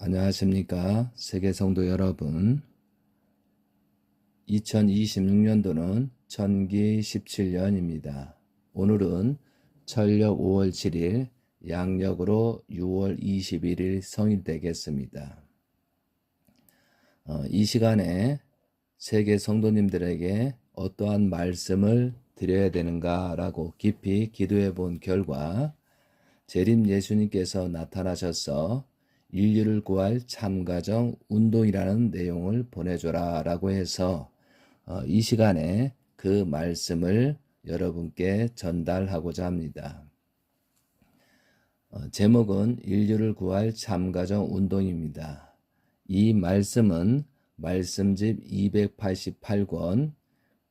안녕하십니까. 세계성도 여러분. 2026년도는 천기 17년입니다. 오늘은 철력 5월 7일, 양력으로 6월 21일 성일 되겠습니다. 이 시간에 세계 성도님들에게 어떠한 말씀을 드려야 되는가라고 깊이 기도해 본 결과 재림 예수님께서 나타나셔서 인류를 구할 참가정 운동이라는 내용을 보내줘라 라고 해서 이 시간에 그 말씀을 여러분께 전달하고자 합니다. 제목은 인류를 구할 참가정 운동입니다. 이 말씀은 말씀집 288권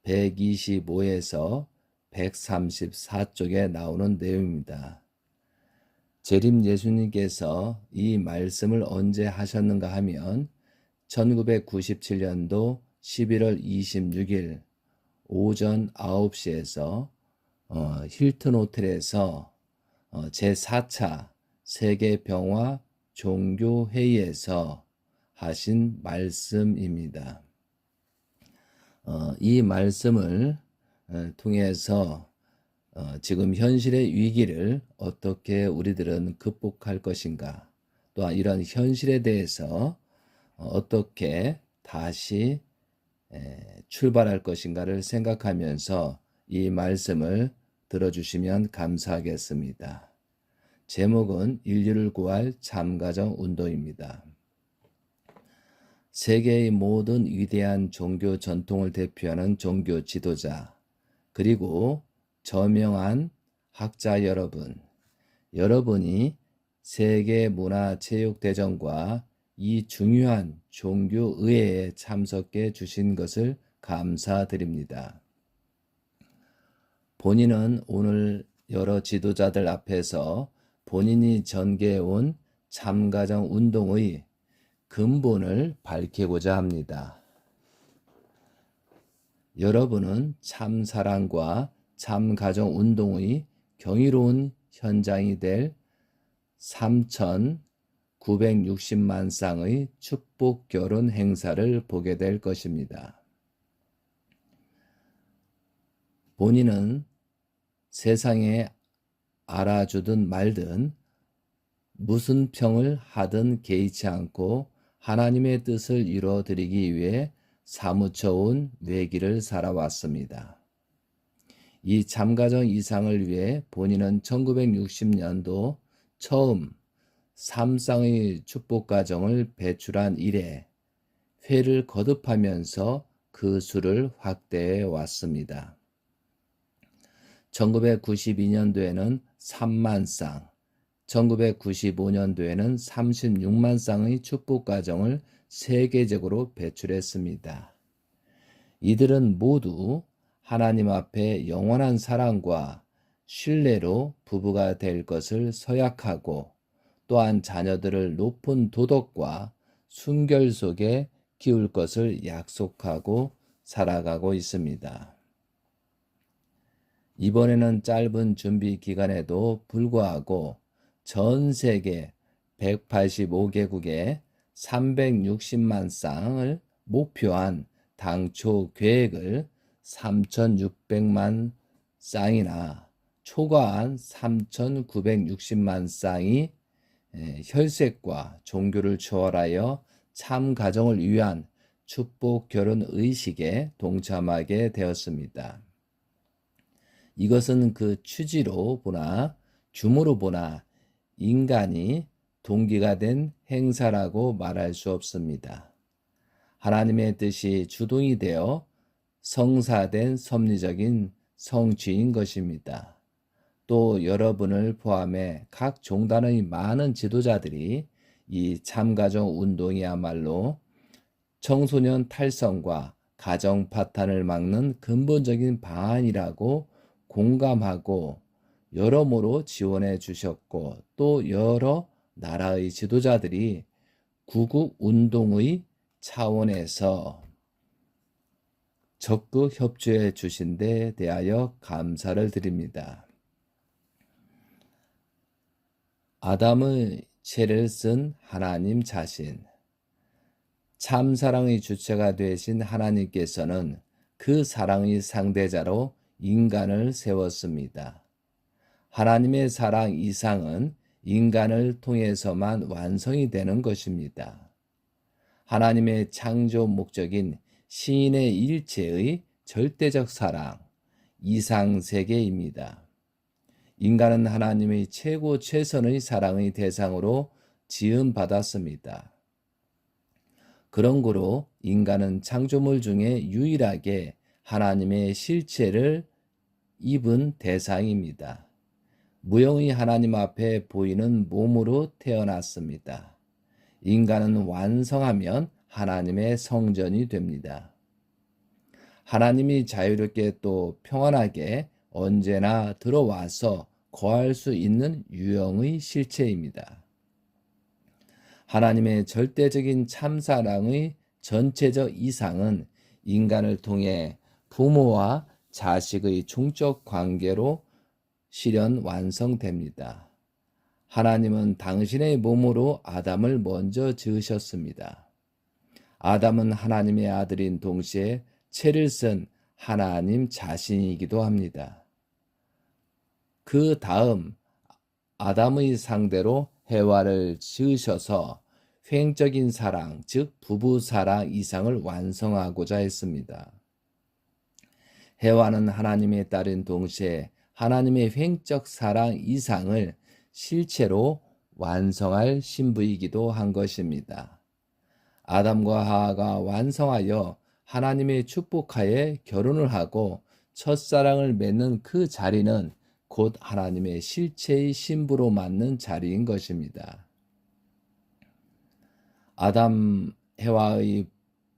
125에서 134쪽에 나오는 내용입니다. 재림 예수님께서 이 말씀을 언제 하셨는가 하면 1997년도 11월 26일 오전 9시에서 힐튼 호텔에서 제4차 세계평화 종교회의에서 하신 말씀입니다. 이 말씀을 통해서 지금 현실의 위기를 어떻게 우리들은 극복할 것인가, 또한 이런 현실에 대해서 어떻게 다시 출발할 것인가를 생각하면서 이 말씀을 들어주시면 감사하겠습니다. 제목은 인류를 구할 참가정 운동입니다. 세계의 모든 위대한 종교 전통을 대표하는 종교 지도자, 그리고 저명한 학자 여러분, 여러분이 세계문화체육대전과 이 중요한 종교의회에 참석해 주신 것을 감사드립니다. 본인은 오늘 여러 지도자들 앞에서 본인이 전개해온 참가정 운동의 근본을 밝히고자 합니다. 여러분은 참사랑과 참가정 운동의 경이로운 현장이 될 3,960만 쌍의 축복 결혼 행사를 보게 될 것입니다. 본인은 세상에 알아주든 말든 무슨 평을 하든 개의치 않고 하나님의 뜻을 이루어드리기 위해 사무쳐온 외길을 살아왔습니다. 이 참가정 이상을 위해 본인은 1960년도 처음 3쌍의 축복가정을 배출한 이래 회를 거듭하면서 그 수를 확대해 왔습니다. 1992년도에는 3만 쌍, 1995년도에는 36만 쌍의 축복가정을 세계적으로 배출했습니다. 이들은 모두 하나님 앞에 영원한 사랑과 신뢰로 부부가 될 것을 서약하고 또한 자녀들을 높은 도덕과 순결 속에 키울 것을 약속하고 살아가고 있습니다. 이번에는 짧은 준비 기간에도 불구하고 전 세계 185개국에 360만 쌍을 목표한 당초 계획을 3,600만 쌍이나 초과한 3,960만 쌍이 혈색과 종교를 초월하여 참 가정을 위한 축복 결혼 의식에 동참하게 되었습니다. 이것은 그 취지로 보나 규모로 보나 인간이 동기가 된 행사라고 말할 수 없습니다. 하나님의 뜻이 주동이 되어 성사된 섭리적인 성취인 것입니다. 또 여러분을 포함해 각 종단의 많은 지도자들이 이 참가정 운동이야말로 청소년 탈선과 가정 파탄을 막는 근본적인 방안이라고 공감하고 여러모로 지원해 주셨고, 또 여러 나라의 지도자들이 구국 운동의 차원에서 적극 협조해 주신 데 대하여 감사를 드립니다. 아담의 죄를 쓴 하나님 자신. 참사랑의 주체가 되신 하나님께서는 그 사랑의 상대자로 인간을 세웠습니다. 하나님의 사랑 이상은 인간을 통해서만 완성이 되는 것입니다. 하나님의 창조 목적인 시인의 일체의 절대적 사랑, 이상세계입니다. 인간은 하나님의 최고 최선의 사랑의 대상으로 지음받았습니다. 그런 고로 인간은 창조물 중에 유일하게 하나님의 실체를 입은 대상입니다. 무형의 하나님 앞에 보이는 몸으로 태어났습니다. 인간은 완성하면 하나님의 성전이 됩니다. 하나님이 자유롭게 또 평안하게 언제나 들어와서 거할 수 있는 유형의 실체입니다. 하나님의 절대적인 참사랑의 전체적 이상은 인간을 통해 부모와 자식의 종적 관계로 실현 완성됩니다. 하나님은 당신의 몸으로 아담을 먼저 지으셨습니다. 아담은 하나님의 아들인 동시에 죄를 쓴 하나님 자신이기도 합니다. 그 다음 아담의 상대로 해와를 지으셔서 횡적인 사랑, 즉 부부 사랑 이상을 완성하고자 했습니다. 해와는 하나님의 딸인 동시에 하나님의 횡적 사랑 이상을 실체로 완성할 신부이기도 한 것입니다. 아담과 하와가 완성하여 하나님의 축복하에 결혼을 하고 첫사랑을 맺는 그 자리는 곧 하나님의 실체의 신부로 맞는 자리인 것입니다. 아담, 해와의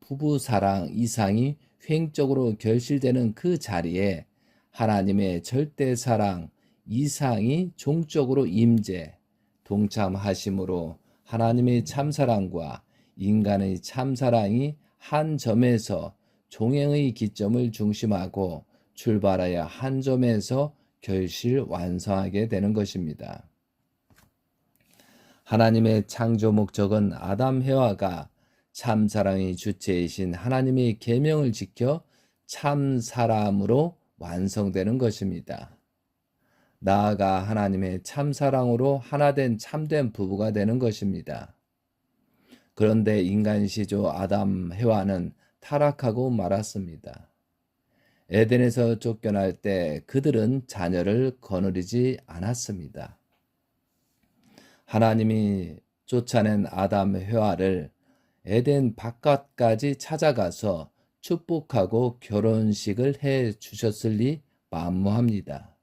부부사랑 이상이 횡적으로 결실되는 그 자리에 하나님의 절대사랑 이상이 종적으로 임재, 동참하심으로 하나님의 참사랑과 인간의 참사랑이 한 점에서 종행의 기점을 중심하고 출발하여 한 점에서 결실 완성하게 되는 것입니다. 하나님의 창조 목적은 아담 해와가 참사랑의 주체이신 하나님의 계명을 지켜 참사람으로 완성되는 것입니다. 나아가 하나님의 참사랑으로 하나된 참된 부부가 되는 것입니다. 그런데 인간 시조 아담 해와는 타락하고 말았습니다. 에덴에서 쫓겨날 때 그들은 자녀를 거느리지 않았습니다. 하나님이 쫓아낸 아담 해와를 에덴 바깥까지 찾아가서 축복하고 결혼식을 해 주셨을리 만무합니다.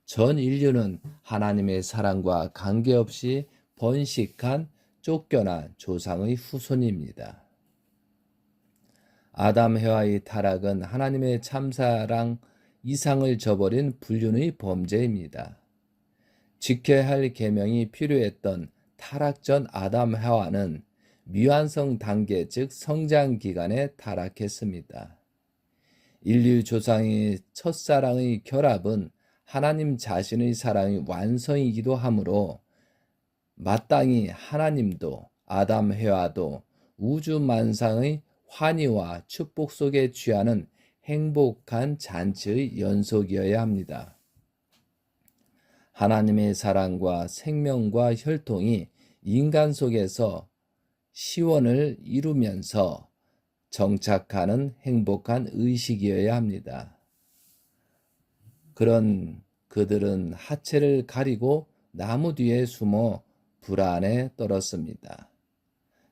전 인류는 하나님의 사랑과 관계없이 번식한 쫓겨난 조상의 후손입니다. 아담 해와의 타락은 하나님의 참사랑 이상을 저버린 불륜의 범죄입니다. 지켜야 할 계명이 필요했던 타락 전 아담 해와는 미완성 단계 즉 성장 기간에 타락했습니다. 인류 조상의 첫사랑의 결합은 하나님 자신의 사랑의 완성이기도 하므로 마땅히 하나님도 아담 해와도 우주 만상의 환희와 축복 속에 취하는 행복한 잔치의 연속이어야 합니다. 하나님의 사랑과 생명과 혈통이 인간 속에서 시원을 이루면서 정착하는 행복한 의식이어야 합니다. 그런 그들은 하체를 가리고 나무 뒤에 숨어 불안에 떨었습니다.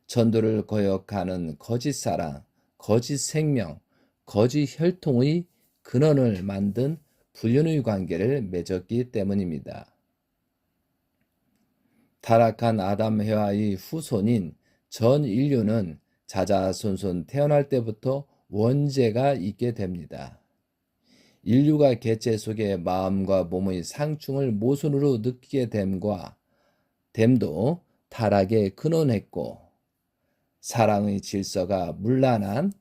전도를 거역하는 거짓 사랑, 거짓 생명, 거짓 혈통의 근원을 만든 불륜의 관계를 맺었기 때문입니다. 타락한 아담 해와의 후손인 전 인류는 자자손손 태어날 때부터 원죄가 있게 됩니다. 인류가 개체 속에 마음과 몸의 상충을 모순으로 느끼게 됨도 타락에 근원했고 사랑의 질서가 문란한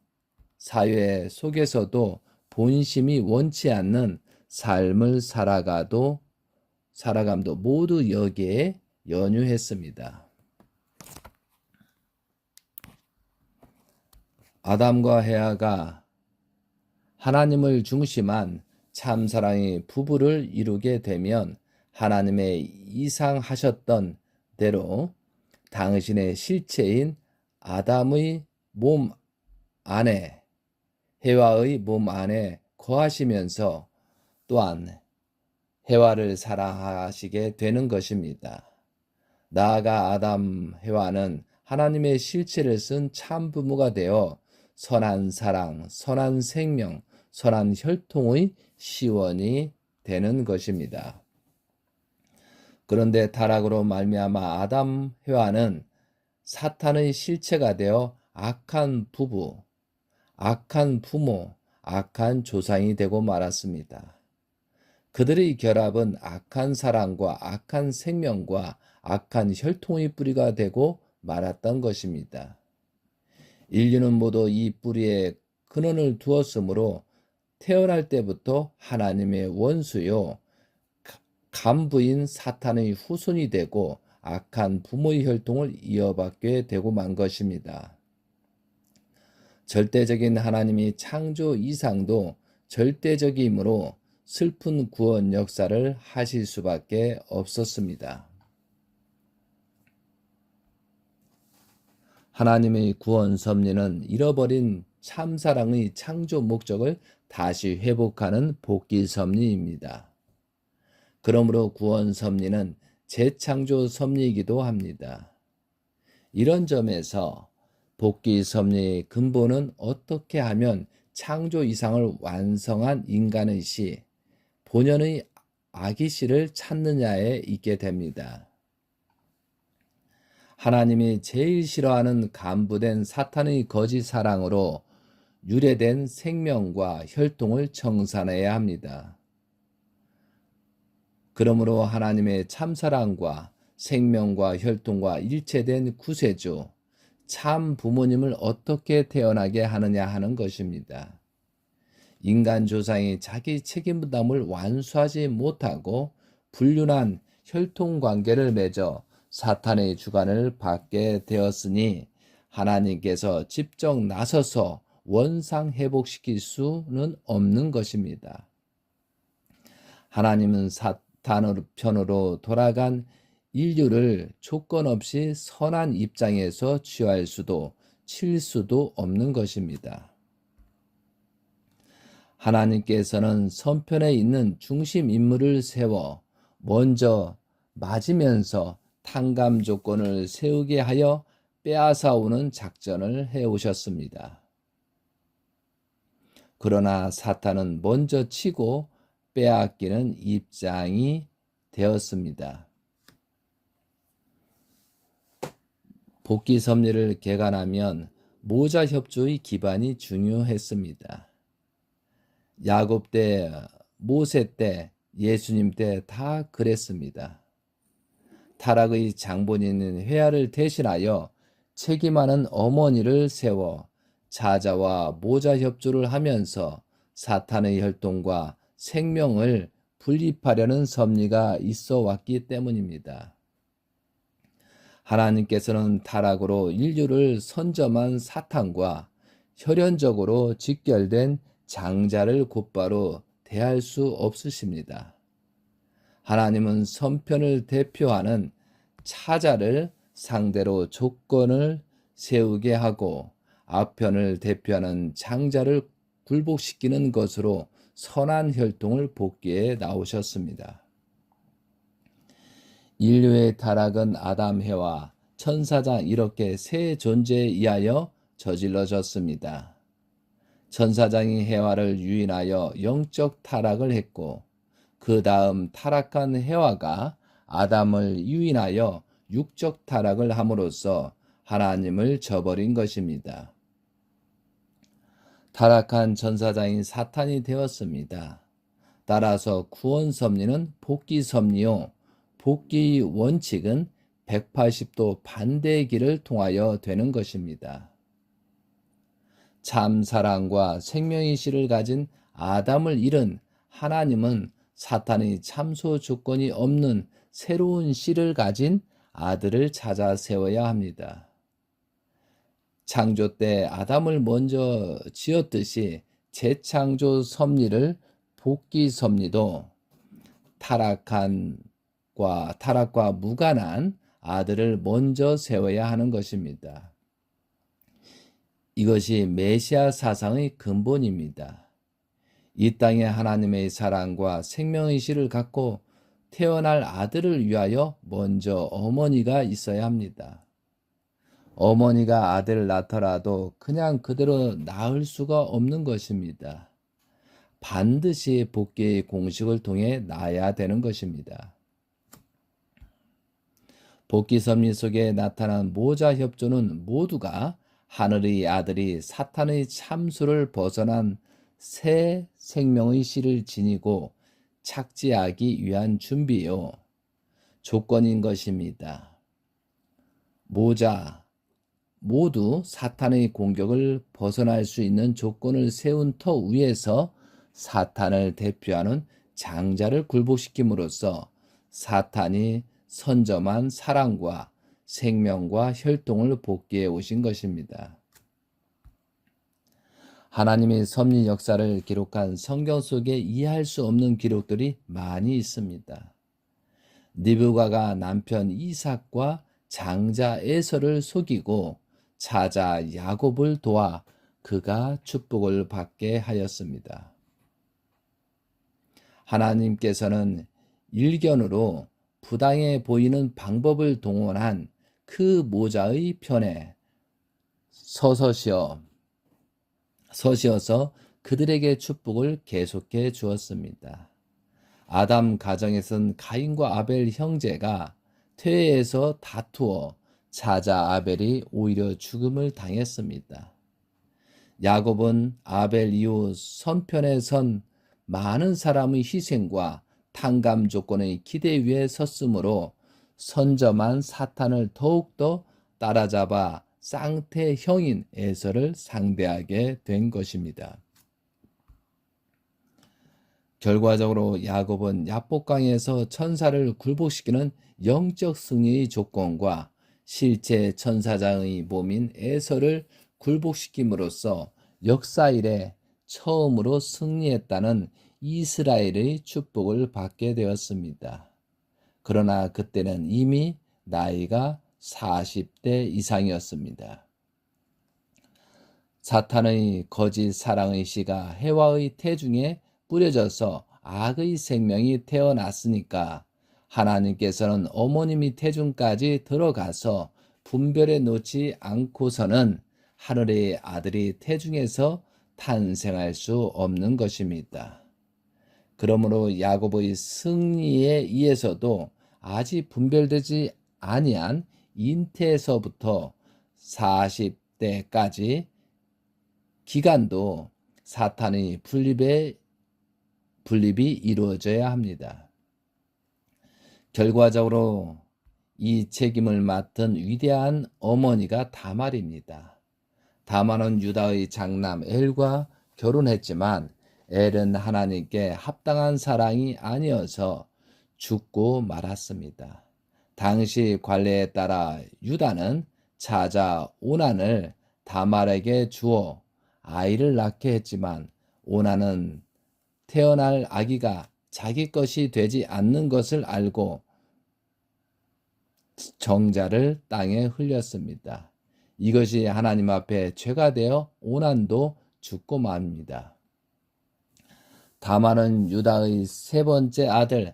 사회 속에서도 본심이 원치 않는 삶을 살아감도 모두 여기에 연유했습니다. 아담과 헤아가 하나님을 중심한 참사랑의 부부를 이루게 되면 하나님의 이상하셨던 대로 당신의 실체인 아담의 몸 안에, 헤와의 몸 안에 거하시면서 또한 헤와를 사랑하시게 되는 것입니다. 나아가 아담, 헤와는 하나님의 실체를 쓴 참 부모가 되어 선한 사랑, 선한 생명, 선한 혈통의 시원이 되는 것입니다. 그런데 타락으로 말미암아 아담, 헤와는 사탄의 실체가 되어 악한 부부, 악한 부모, 악한 조상이 되고 말았습니다. 그들의 결합은 악한 사랑과 악한 생명과 악한 혈통의 뿌리가 되고 말았던 것입니다. 인류는 모두 이 뿌리에 근원을 두었으므로 태어날 때부터 하나님의 원수요 간부인 사탄의 후손이 되고 악한 부모의 혈통을 이어받게 되고 만 것입니다. 절대적인 하나님이 창조 이상도 절대적이므로 슬픈 구원 역사를 하실 수밖에 없었습니다. 하나님의 구원 섭리는 잃어버린 참사랑의 창조 목적을 다시 회복하는 복귀 섭리입니다. 그러므로 구원 섭리는 재창조 섭리이기도 합니다. 이런 점에서 복귀 섭리의 근본은 어떻게 하면 창조 이상을 완성한 인간의 시, 본연의 아기 씨를 찾느냐에 있게 됩니다. 하나님이 제일 싫어하는 간부된 사탄의 거짓 사랑으로 유래된 생명과 혈통을 청산해야 합니다. 그러므로 하나님의 참사랑과 생명과 혈통과 일체된 구세주, 참 부모님을 어떻게 태어나게 하느냐 하는 것입니다. 인간 조상이 자기 책임 부담을 완수하지 못하고 불륜한 혈통 관계를 맺어 사탄의 주관을 받게 되었으니 하나님께서 직접 나서서 원상 회복시킬 수는 없는 것입니다. 하나님은 사탄 편으로 돌아간 인류를 조건 없이 선한 입장에서 취할 수도 칠 수도 없는 것입니다. 하나님께서는 선편에 있는 중심 인물을 세워 먼저 맞으면서 탕감 조건을 세우게 하여 빼앗아오는 작전을 해오셨습니다. 그러나 사탄은 먼저 치고 빼앗기는 입장이 되었습니다. 복귀 섭리를 개관하면 모자 협조의 기반이 중요했습니다. 야곱 때, 모세 때, 예수님 때 다 그랬습니다. 타락의 장본인인 회아를 대신하여 책임하는 어머니를 세워 자자와 모자 협조를 하면서 사탄의 혈통과 생명을 분립하려는 섭리가 있어 왔기 때문입니다. 하나님께서는 타락으로 인류를 선점한 사탄과 혈연적으로 직결된 장자를 곧바로 대할 수 없으십니다. 하나님은 선편을 대표하는 차자를 상대로 조건을 세우게 하고 앞편을 대표하는 장자를 굴복시키는 것으로 선한 혈통을 복귀해 나오셨습니다. 인류의 타락은 아담, 헤와, 천사장 이렇게 세 존재에 의하여 저질러졌습니다. 천사장이 헤와를 유인하여 영적 타락을 했고 그 다음 타락한 헤와가 아담을 유인하여 육적 타락을 함으로써 하나님을 저버린 것입니다. 타락한 천사장인 사탄이 되었습니다. 따라서 구원 섭리는 복귀 섭리요 복귀의 원칙은 180도 반대의 길을 통하여 되는 것입니다. 참 사랑과 생명의 씨를 가진 아담을 잃은 하나님은 사탄의 참소 조건이 없는 새로운 씨를 가진 아들을 찾아 세워야 합니다. 창조 때 아담을 먼저 지었듯이 재창조 섭리를 복귀 섭리도 타락과 무관한 아들을 먼저 세워야 하는 것입니다. 이것이 메시아 사상의 근본입니다. 이 땅에 하나님의 사랑과 생명의식을 갖고 태어날 아들을 위하여 먼저 어머니가 있어야 합니다. 어머니가 아들을 낳더라도 그냥 그대로 낳을 수가 없는 것입니다. 반드시 복귀의 공식을 통해 낳아야 되는 것입니다. 복귀 섭리 속에 나타난 모자 협조는 모두가 하늘의 아들이 사탄의 참수를 벗어난 새 생명의 씨를 지니고 착지하기 위한 준비요, 조건인 것입니다. 모두 사탄의 공격을 벗어날 수 있는 조건을 세운 터 위에서 사탄을 대표하는 장자를 굴복시킴으로써 사탄이 선점한 사랑과 생명과 혈통을 복귀해 오신 것입니다. 하나님의 섭리 역사를 기록한 성경 속에 이해할 수 없는 기록들이 많이 있습니다. 리브가가 남편 이삭과 장자 에서를 속이고 차자 야곱을 도와 그가 축복을 받게 하였습니다. 하나님께서는 일견으로 부당해 보이는 방법을 동원한 그 모자의 편에 서시어서 그들에게 축복을 계속해 주었습니다. 아담 가정에선 가인과 아벨 형제가 퇴해에서 다투어 차자 아벨이 오히려 죽음을 당했습니다. 야곱은 아벨 이후 선편에 선 많은 사람의 희생과 탕감 조건의 기대 위에 섰으므로 선점한 사탄을 더욱더 따라잡아 쌍태 형인 에서를 상대하게 된 것입니다. 결과적으로 야곱은 야복강에서 천사를 굴복시키는 영적 승리의 조건과 실제 천사장의 몸인 에서를 굴복시킴으로써 역사 이래 처음으로 승리했다는 이스라엘의 축복을 받게 되었습니다. 그러나 그때는 이미 나이가 40대 이상이었습니다. 사탄의 거짓 사랑의 씨가 해와의 태중에 뿌려져서 악의 생명이 태어났으니까 하나님께서는 어머님이 태중까지 들어가서 분별해 놓지 않고서는 하늘의 아들이 태중에서 탄생할 수 없는 것입니다. 그러므로 야곱의 승리에 의해서도 아직 분별되지 아니한 잉태에서부터 40대까지 기간도 사탄의 분립이 이루어져야 합니다. 결과적으로 이 책임을 맡은 위대한 어머니가 다말입니다. 다말은 유다의 장남 엘과 결혼했지만 엘은 하나님께 합당한 사랑이 아니어서 죽고 말았습니다. 당시 관례에 따라 유다는 차자 오난을 다말에게 주어 아이를 낳게 했지만 오난은 태어날 아기가 자기 것이 되지 않는 것을 알고 정자를 땅에 흘렸습니다. 이것이 하나님 앞에 죄가 되어 오난도 죽고 맙니다. 다말은 유다의 세 번째 아들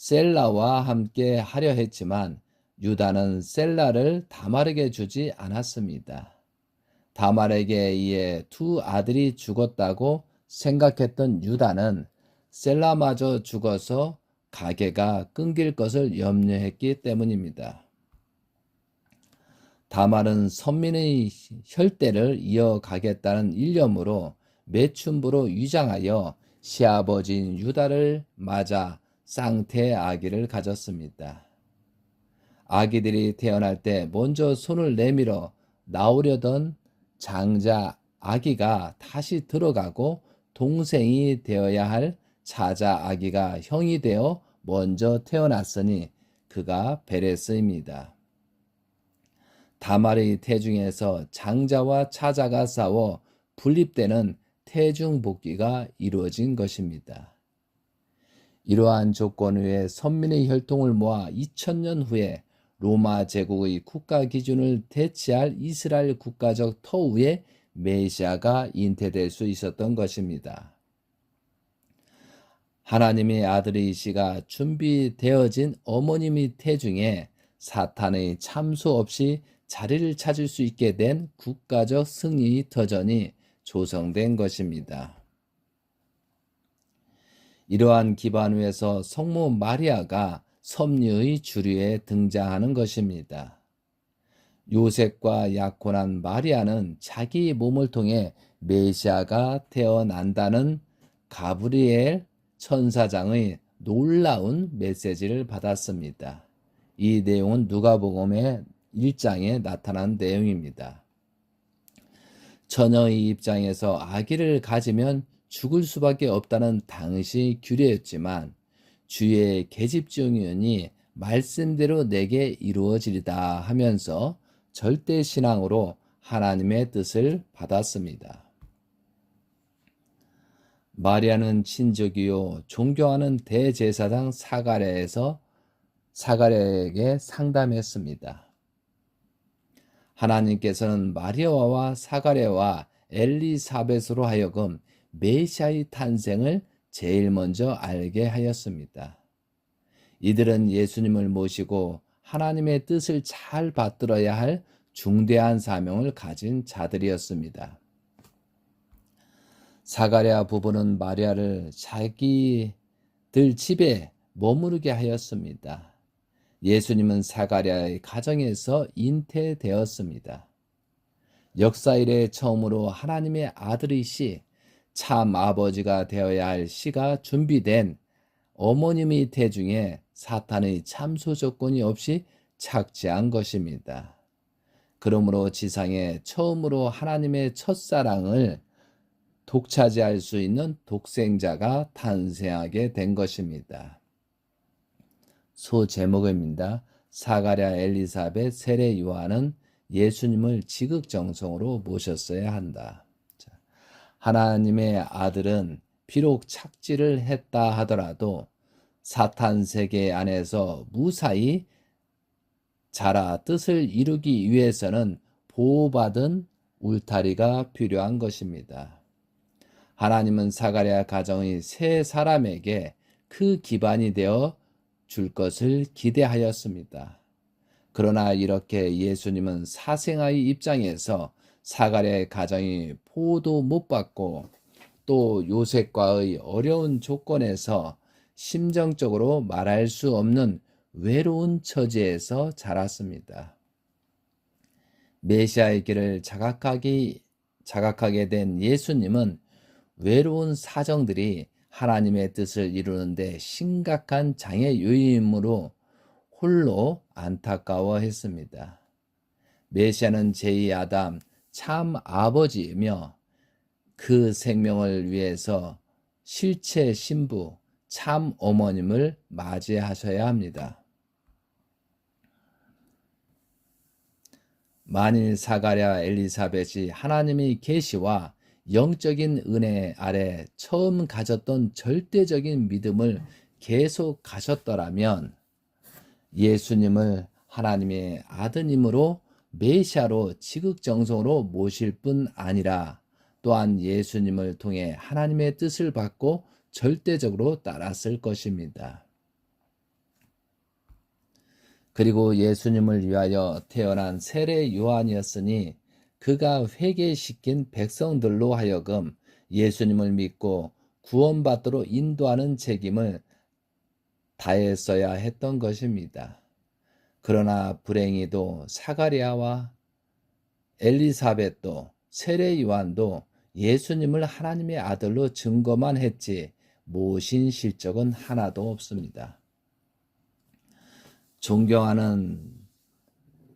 셀라와 함께 하려 했지만 유다는 셀라를 다말에게 주지 않았습니다. 다말에게 의해 두 아들이 죽었다고 생각했던 유다는 셀라마저 죽어서 가계가 끊길 것을 염려했기 때문입니다. 다말은 선민의 혈대를 이어가겠다는 일념으로 매춘부로 위장하여 시아버지인 유다를 맞아 쌍태 아기를 가졌습니다. 아기들이 태어날 때 먼저 손을 내밀어 나오려던 장자 아기가 다시 들어가고 동생이 되어야 할 차자 아기가 형이 되어 먼저 태어났으니 그가 베레스입니다. 다말의 태중에서 장자와 차자가 싸워 분립되는 태중 복귀가 이루어진 것입니다. 이러한 조건 위에 선민의 혈통을 모아 2000년 후에 로마 제국의 국가 기준을 대체할 이스라엘 국가적 터위에 메시아가 잉태될 수 있었던 것입니다. 하나님의 아들이시가 준비되어진 어머님의 태중에 사탄의 참수 없이 자리를 찾을 수 있게 된 국가적 승리의 터전이 조성된 것입니다. 이러한 기반 위에서 성모 마리아가 섭리의 주류에 등장하는 것입니다. 요셉과 약혼한 마리아는 자기 몸을 통해 메시아가 태어난다는 가브리엘 천사장의 놀라운 메시지를 받았습니다. 이 내용은 누가복음의 1장에 나타난 내용입니다. 처녀의 입장에서 아기를 가지면 죽을 수밖에 없다는 당시 규례였지만 주의 계집종이니 말씀대로 내게 이루어지리다 하면서 절대 신앙으로 하나님의 뜻을 받았습니다. 마리아는 친족이요 존경하는 대제사장 사가랴에게 상담했습니다. 하나님께서는 마리아와 사가랴와 엘리사벳으로 하여금 메시아의 탄생을 제일 먼저 알게 하였습니다. 이들은 예수님을 모시고 하나님의 뜻을 잘 받들어야 할 중대한 사명을 가진 자들이었습니다. 사가랴 부부는 마리아를 자기들 집에 머무르게 하였습니다. 예수님은 사가랴의 가정에서 잉태되었습니다. 역사 이래 처음으로 하나님의 아들이시 참 아버지가 되어야 할 시가 준비된 어머님의 태중에 사탄의 참소 조건이 없이 착지한 것입니다. 그러므로 지상에 처음으로 하나님의 첫사랑을 독차지할 수 있는 독생자가 탄생하게 된 것입니다. 소 제목입니다. 사가랴, 엘리사벳, 세례 요한은 예수님을 지극정성으로 모셨어야 한다. 하나님의 아들은 비록 착지를 했다 하더라도 사탄 세계 안에서 무사히 자라 뜻을 이루기 위해서는 보호받은 울타리가 필요한 것입니다. 하나님은 사가랴 가정의 세 사람에게 그 기반이 되어 줄 것을 기대하였습니다. 그러나 이렇게 예수님은 사생아의 입장에서 사가랴의 가정이 보호도 못 받고 또 요셉과의 어려운 조건에서 심정적으로 말할 수 없는 외로운 처지에서 자랐습니다. 메시아의 길을 자각하게 된 예수님은 외로운 사정들이 하나님의 뜻을 이루는데 심각한 장애 요인이므로 홀로 안타까워했습니다. 메시아는 제2 아담 참 아버지이며 그 생명을 위해서 실체 신부 참 어머님을 맞이하셔야 합니다. 만일 사가랴 엘리사벳이 하나님의 계시와 영적인 은혜 아래 처음 가졌던 절대적인 믿음을 계속 가셨더라면 예수님을 하나님의 아드님으로 메시아로 지극정성으로 모실 뿐 아니라 또한 예수님을 통해 하나님의 뜻을 받고 절대적으로 따랐을 것입니다. 그리고 예수님을 위하여 태어난 세례 요한이었으니 그가 회개시킨 백성들로 하여금 예수님을 믿고 구원받도록 인도하는 책임을 다했어야 했던 것입니다. 그러나 불행히도 사가랴와 엘리사벳도 세례 요한도 예수님을 하나님의 아들로 증거만 했지 모신 실적은 하나도 없습니다. 존경하는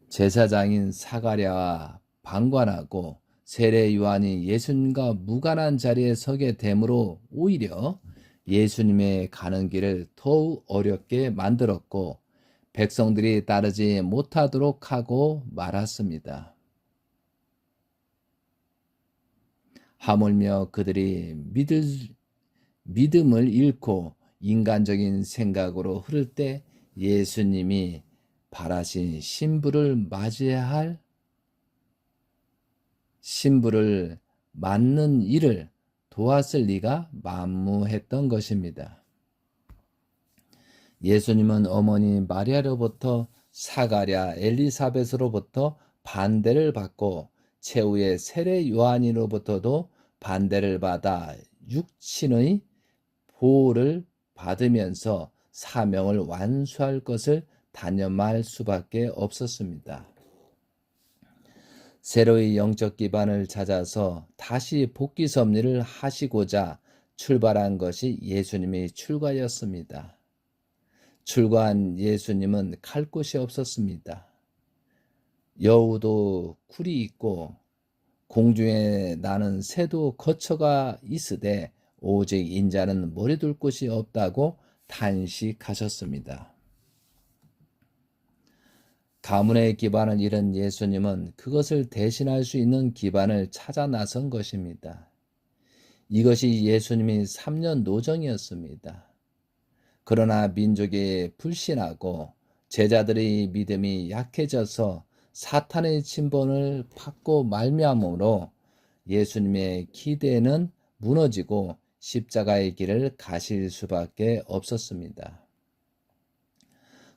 제사장인 사가랴와 방관하고 세례 요한이 예수님과 무관한 자리에 서게 되므로 오히려 예수님의 가는 길을 더욱 어렵게 만들었고 백성들이 따르지 못하도록 하고 말았습니다. 하물며 그들이 믿음을 잃고 인간적인 생각으로 흐를 때 예수님이 바라신 신부를 맞는 일을 도왔을 리가 만무했던 것입니다. 예수님은 어머니 마리아로부터 사가랴 엘리사벳으로부터 반대를 받고 최후의 세례 요한으로부터도 반대를 받아 육신의 보호를 받으면서 사명을 완수할 것을 단념할 수밖에 없었습니다. 새로이 영적 기반을 찾아서 다시 복귀 섭리를 하시고자 출발한 것이 예수님의 출가였습니다. 출가한 예수님은 갈 곳이 없었습니다. 여우도 굴이 있고 공중에 나는 새도 거처가 있으되 오직 인자는 머리둘 곳이 없다고 탄식하셨습니다. 가문의 기반을 잃은 예수님은 그것을 대신할 수 있는 기반을 찾아 나선 것입니다. 이것이 예수님의 3년 노정이었습니다. 그러나 민족이 불신하고 제자들의 믿음이 약해져서 사탄의 침범을 받고 말미암으로 예수님의 기대는 무너지고 십자가의 길을 가실 수밖에 없었습니다.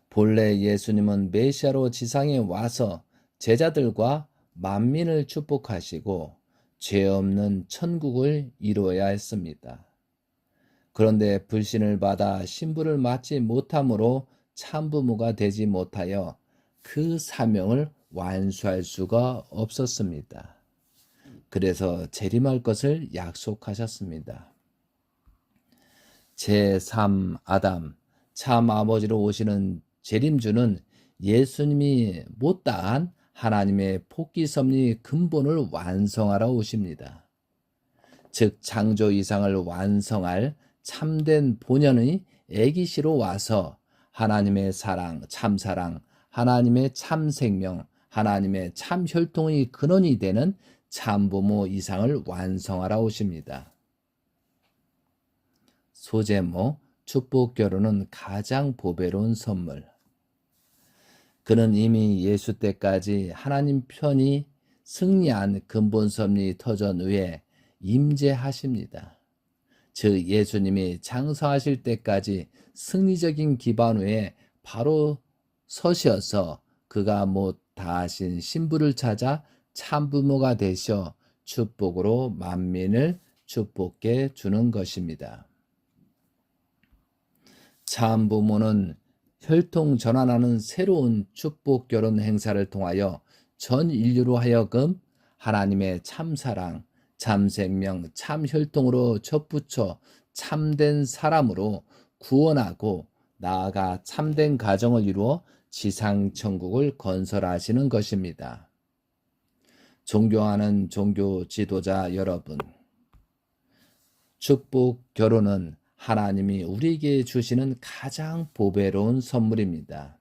본래 예수님은 메시아로 지상에 와서 제자들과 만민을 축복하시고 죄 없는 천국을 이루어야 했습니다. 그런데 불신을 받아 신부를 맞지 못함으로 참부모가 되지 못하여 그 사명을 완수할 수가 없었습니다. 그래서 재림할 것을 약속하셨습니다. 제3 아담, 참 아버지로 오시는 재림주는 예수님이 못다한 하나님의 복귀 섭리 근본을 완성하러 오십니다. 즉 창조 이상을 완성할 참된 본연의 애기시로 와서 하나님의 사랑, 참사랑, 하나님의 참생명, 하나님의 참혈통의 근원이 되는 참부모 이상을 완성하러 오십니다. 소제목, 축복결혼은 가장 보배로운 선물. 그는 이미 예수 때까지 하나님 편이 승리한 근본 섭리 터전 위에 임재하십니다. 즉 예수님이 장사하실 때까지 승리적인 기반 위에 바로 서셔서 그가 못 다하신 신부를 찾아 참부모가 되셔 축복으로 만민을 축복해 주는 것입니다. 참부모는 혈통 전환하는 새로운 축복 결혼 행사를 통하여 전 인류로 하여금 하나님의 참사랑, 참생명, 참혈통으로 접붙여 참된 사람으로 구원하고 나아가 참된 가정을 이루어 지상천국을 건설하시는 것입니다. 존경하는 종교 지도자 여러분, 축복 결혼은 하나님이 우리에게 주시는 가장 보배로운 선물입니다.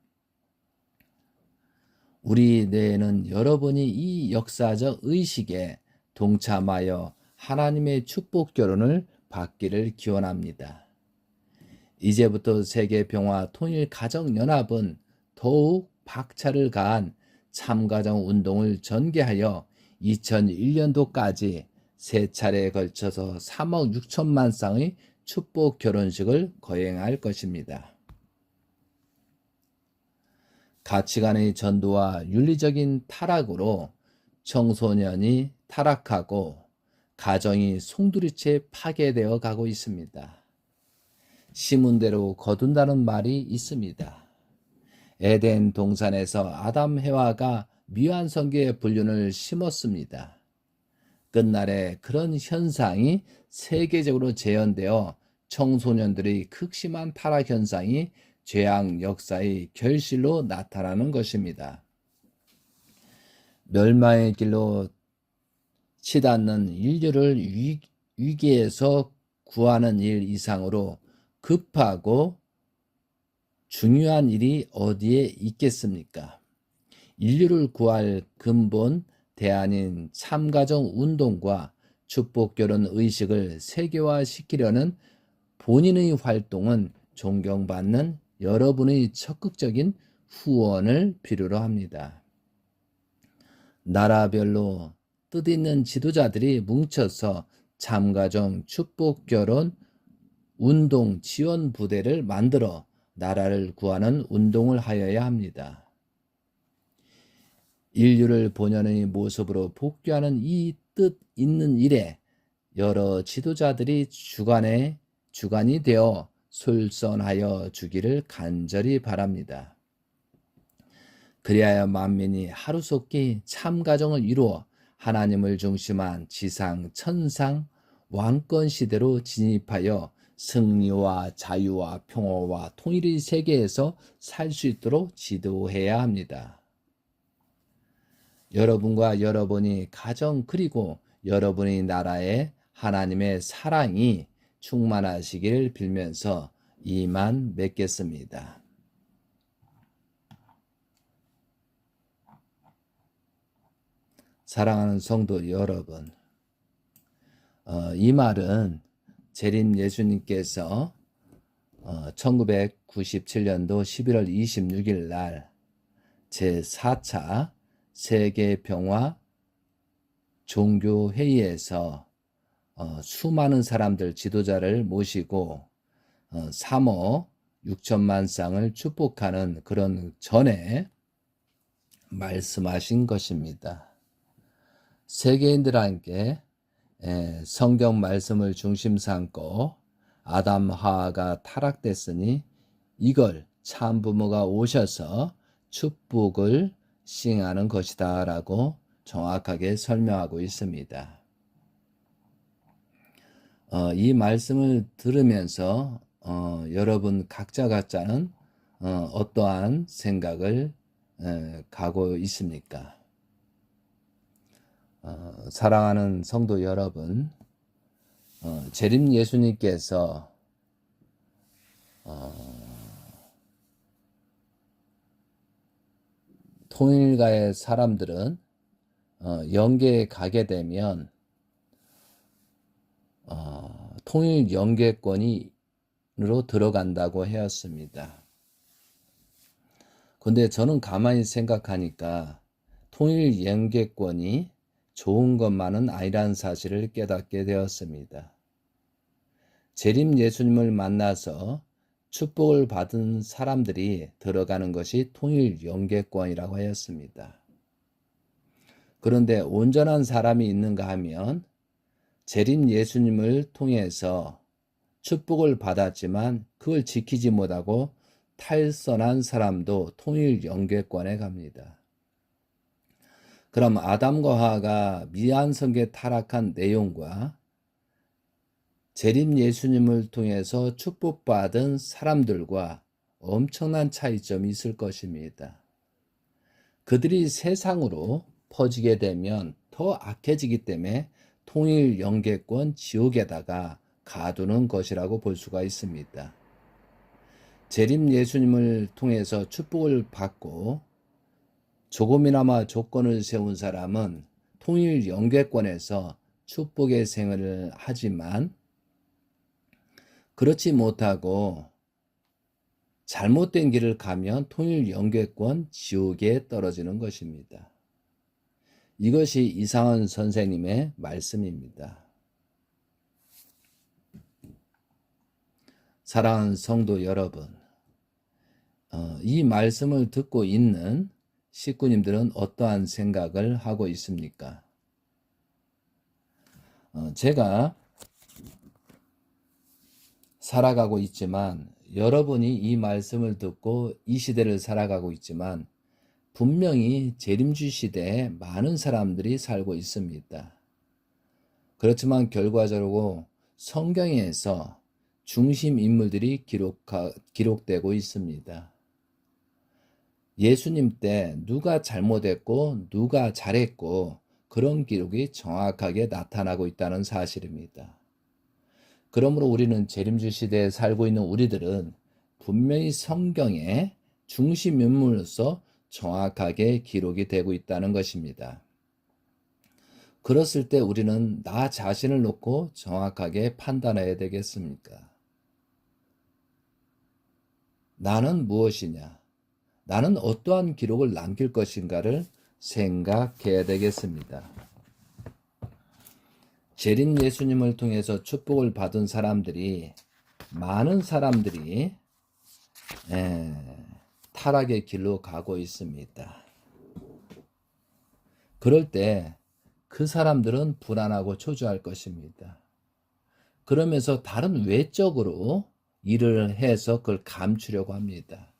우리 뇌에는 여러분이 이 역사적 의식에 동참하여 하나님의 축복 결혼을 받기를 기원합니다. 이제부터 세계평화 통일가정연합은 더욱 박차를 가한 참가정 운동을 전개하여 2001년도까지 세 차례에 걸쳐서 3억 6천만 쌍의 축복 결혼식을 거행할 것입니다. 가치관의 전도와 윤리적인 타락으로 청소년이 타락하고 가정이 송두리째 파괴되어 가고 있습니다. 심은대로 거둔다는 말이 있습니다. 에덴 동산에서 아담 해와가 미완성계의 불륜을 심었습니다. 끝날에 그런 현상이 세계적으로 재현되어 청소년들의 극심한 타락 현상이 죄악 역사의 결실로 나타나는 것입니다. 멸망의 길로 치닫는 인류를 위기에서 구하는 일 이상으로 급하고 중요한 일이 어디에 있겠습니까? 인류를 구할 근본 대안인 참가정 운동과 축복결혼 의식을 세계화시키려는 본인의 활동은 존경받는 여러분의 적극적인 후원을 필요로 합니다. 나라별로 뜻있는 지도자들이 뭉쳐서 참가정 축복결혼 운동 지원 부대를 만들어 나라를 구하는 운동을 하여야 합니다. 인류를 본연의 모습으로 복귀하는 이 뜻 있는 일에 여러 지도자들이 주관이 되어 솔선하여 주기를 간절히 바랍니다. 그리하여 만민이 하루속히 참가정을 이루어 하나님을 중심한 지상 천상 왕권 시대로 진입하여 승리와 자유와 평화와 통일의 세계에서 살 수 있도록 지도해야 합니다. 여러분과 여러분이 가정 그리고 여러분의 나라에 하나님의 사랑이 충만하시기를 빌면서 이만 맺겠습니다. 사랑하는 성도 여러분, 이 말은 재림 예수님께서 1997년도 11월 26일 날 제4차 세계평화 종교회의에서 수많은 사람들 지도자를 모시고 3억 6천만 쌍을 축복하는 그런 전에 말씀하신 것입니다. 세계인들에게 성경 말씀을 중심 삼고 아담 하와가 타락됐으니 이걸 참 부모가 오셔서 축복을 시행하는 것이다 라고 정확하게 설명하고 있습니다. 이 말씀을 들으면서 여러분 각자는 어떠한 생각을 가고 있습니까? 사랑하는 성도 여러분, 재림 예수님께서 통일가의 사람들은 영계에 가게 되면 통일 영계권으로 들어간다고 하였습니다. 근데 저는 가만히 생각하니까 통일 영계권이 좋은 것만은 아니라는 사실을 깨닫게 되었습니다. 재림 예수님을 만나서 축복을 받은 사람들이 들어가는 것이 통일 영계권이라고 하였습니다. 그런데 온전한 사람이 있는가 하면 재림 예수님을 통해서 축복을 받았지만 그걸 지키지 못하고 탈선한 사람도 통일 영계권에 갑니다. 그럼 아담과 하와가 미안성에 타락한 내용과 재림 예수님을 통해서 축복받은 사람들과 엄청난 차이점이 있을 것입니다. 그들이 세상으로 퍼지게 되면 더 악해지기 때문에 통일 영계권 지옥에다가 가두는 것이라고 볼 수가 있습니다. 재림 예수님을 통해서 축복을 받고 조금이나마 조건을 세운 사람은 통일 영계권에서 축복의 생활을 하지만 그렇지 못하고 잘못된 길을 가면 통일 영계권 지옥에 떨어지는 것입니다. 이것이 이상헌 선생님의 말씀입니다. 사랑하는 성도 여러분, 이 말씀을 듣고 있는 식구님들은 어떠한 생각을 하고 있습니까? 제가 살아가고 있지만 여러분이 이 말씀을 듣고 이 시대를 살아가고 있지만 분명히 재림주 시대에 많은 사람들이 살고 있습니다. 그렇지만 결과적으로 성경에서 중심 인물들이 기록되고 있습니다. 예수님 때 누가 잘못했고 누가 잘했고 그런 기록이 정확하게 나타나고 있다는 사실입니다. 그러므로 우리는 재림주 시대에 살고 있는 우리들은 분명히 성경의 중심 인물로서 정확하게 기록이 되고 있다는 것입니다. 그랬을 때 우리는 나 자신을 놓고 정확하게 판단해야 되겠습니까? 나는 무엇이냐? 나는 어떠한 기록을 남길 것인가를 생각해야 되겠습니다. 재림 예수님을 통해서 축복을 받은 사람들이, 많은 사람들이 타락의 길로 가고 있습니다. 그럴 때 그 사람들은 불안하고 초조할 것입니다. 그러면서 다른 외적으로 일을 해서 그걸 감추려고 합니다.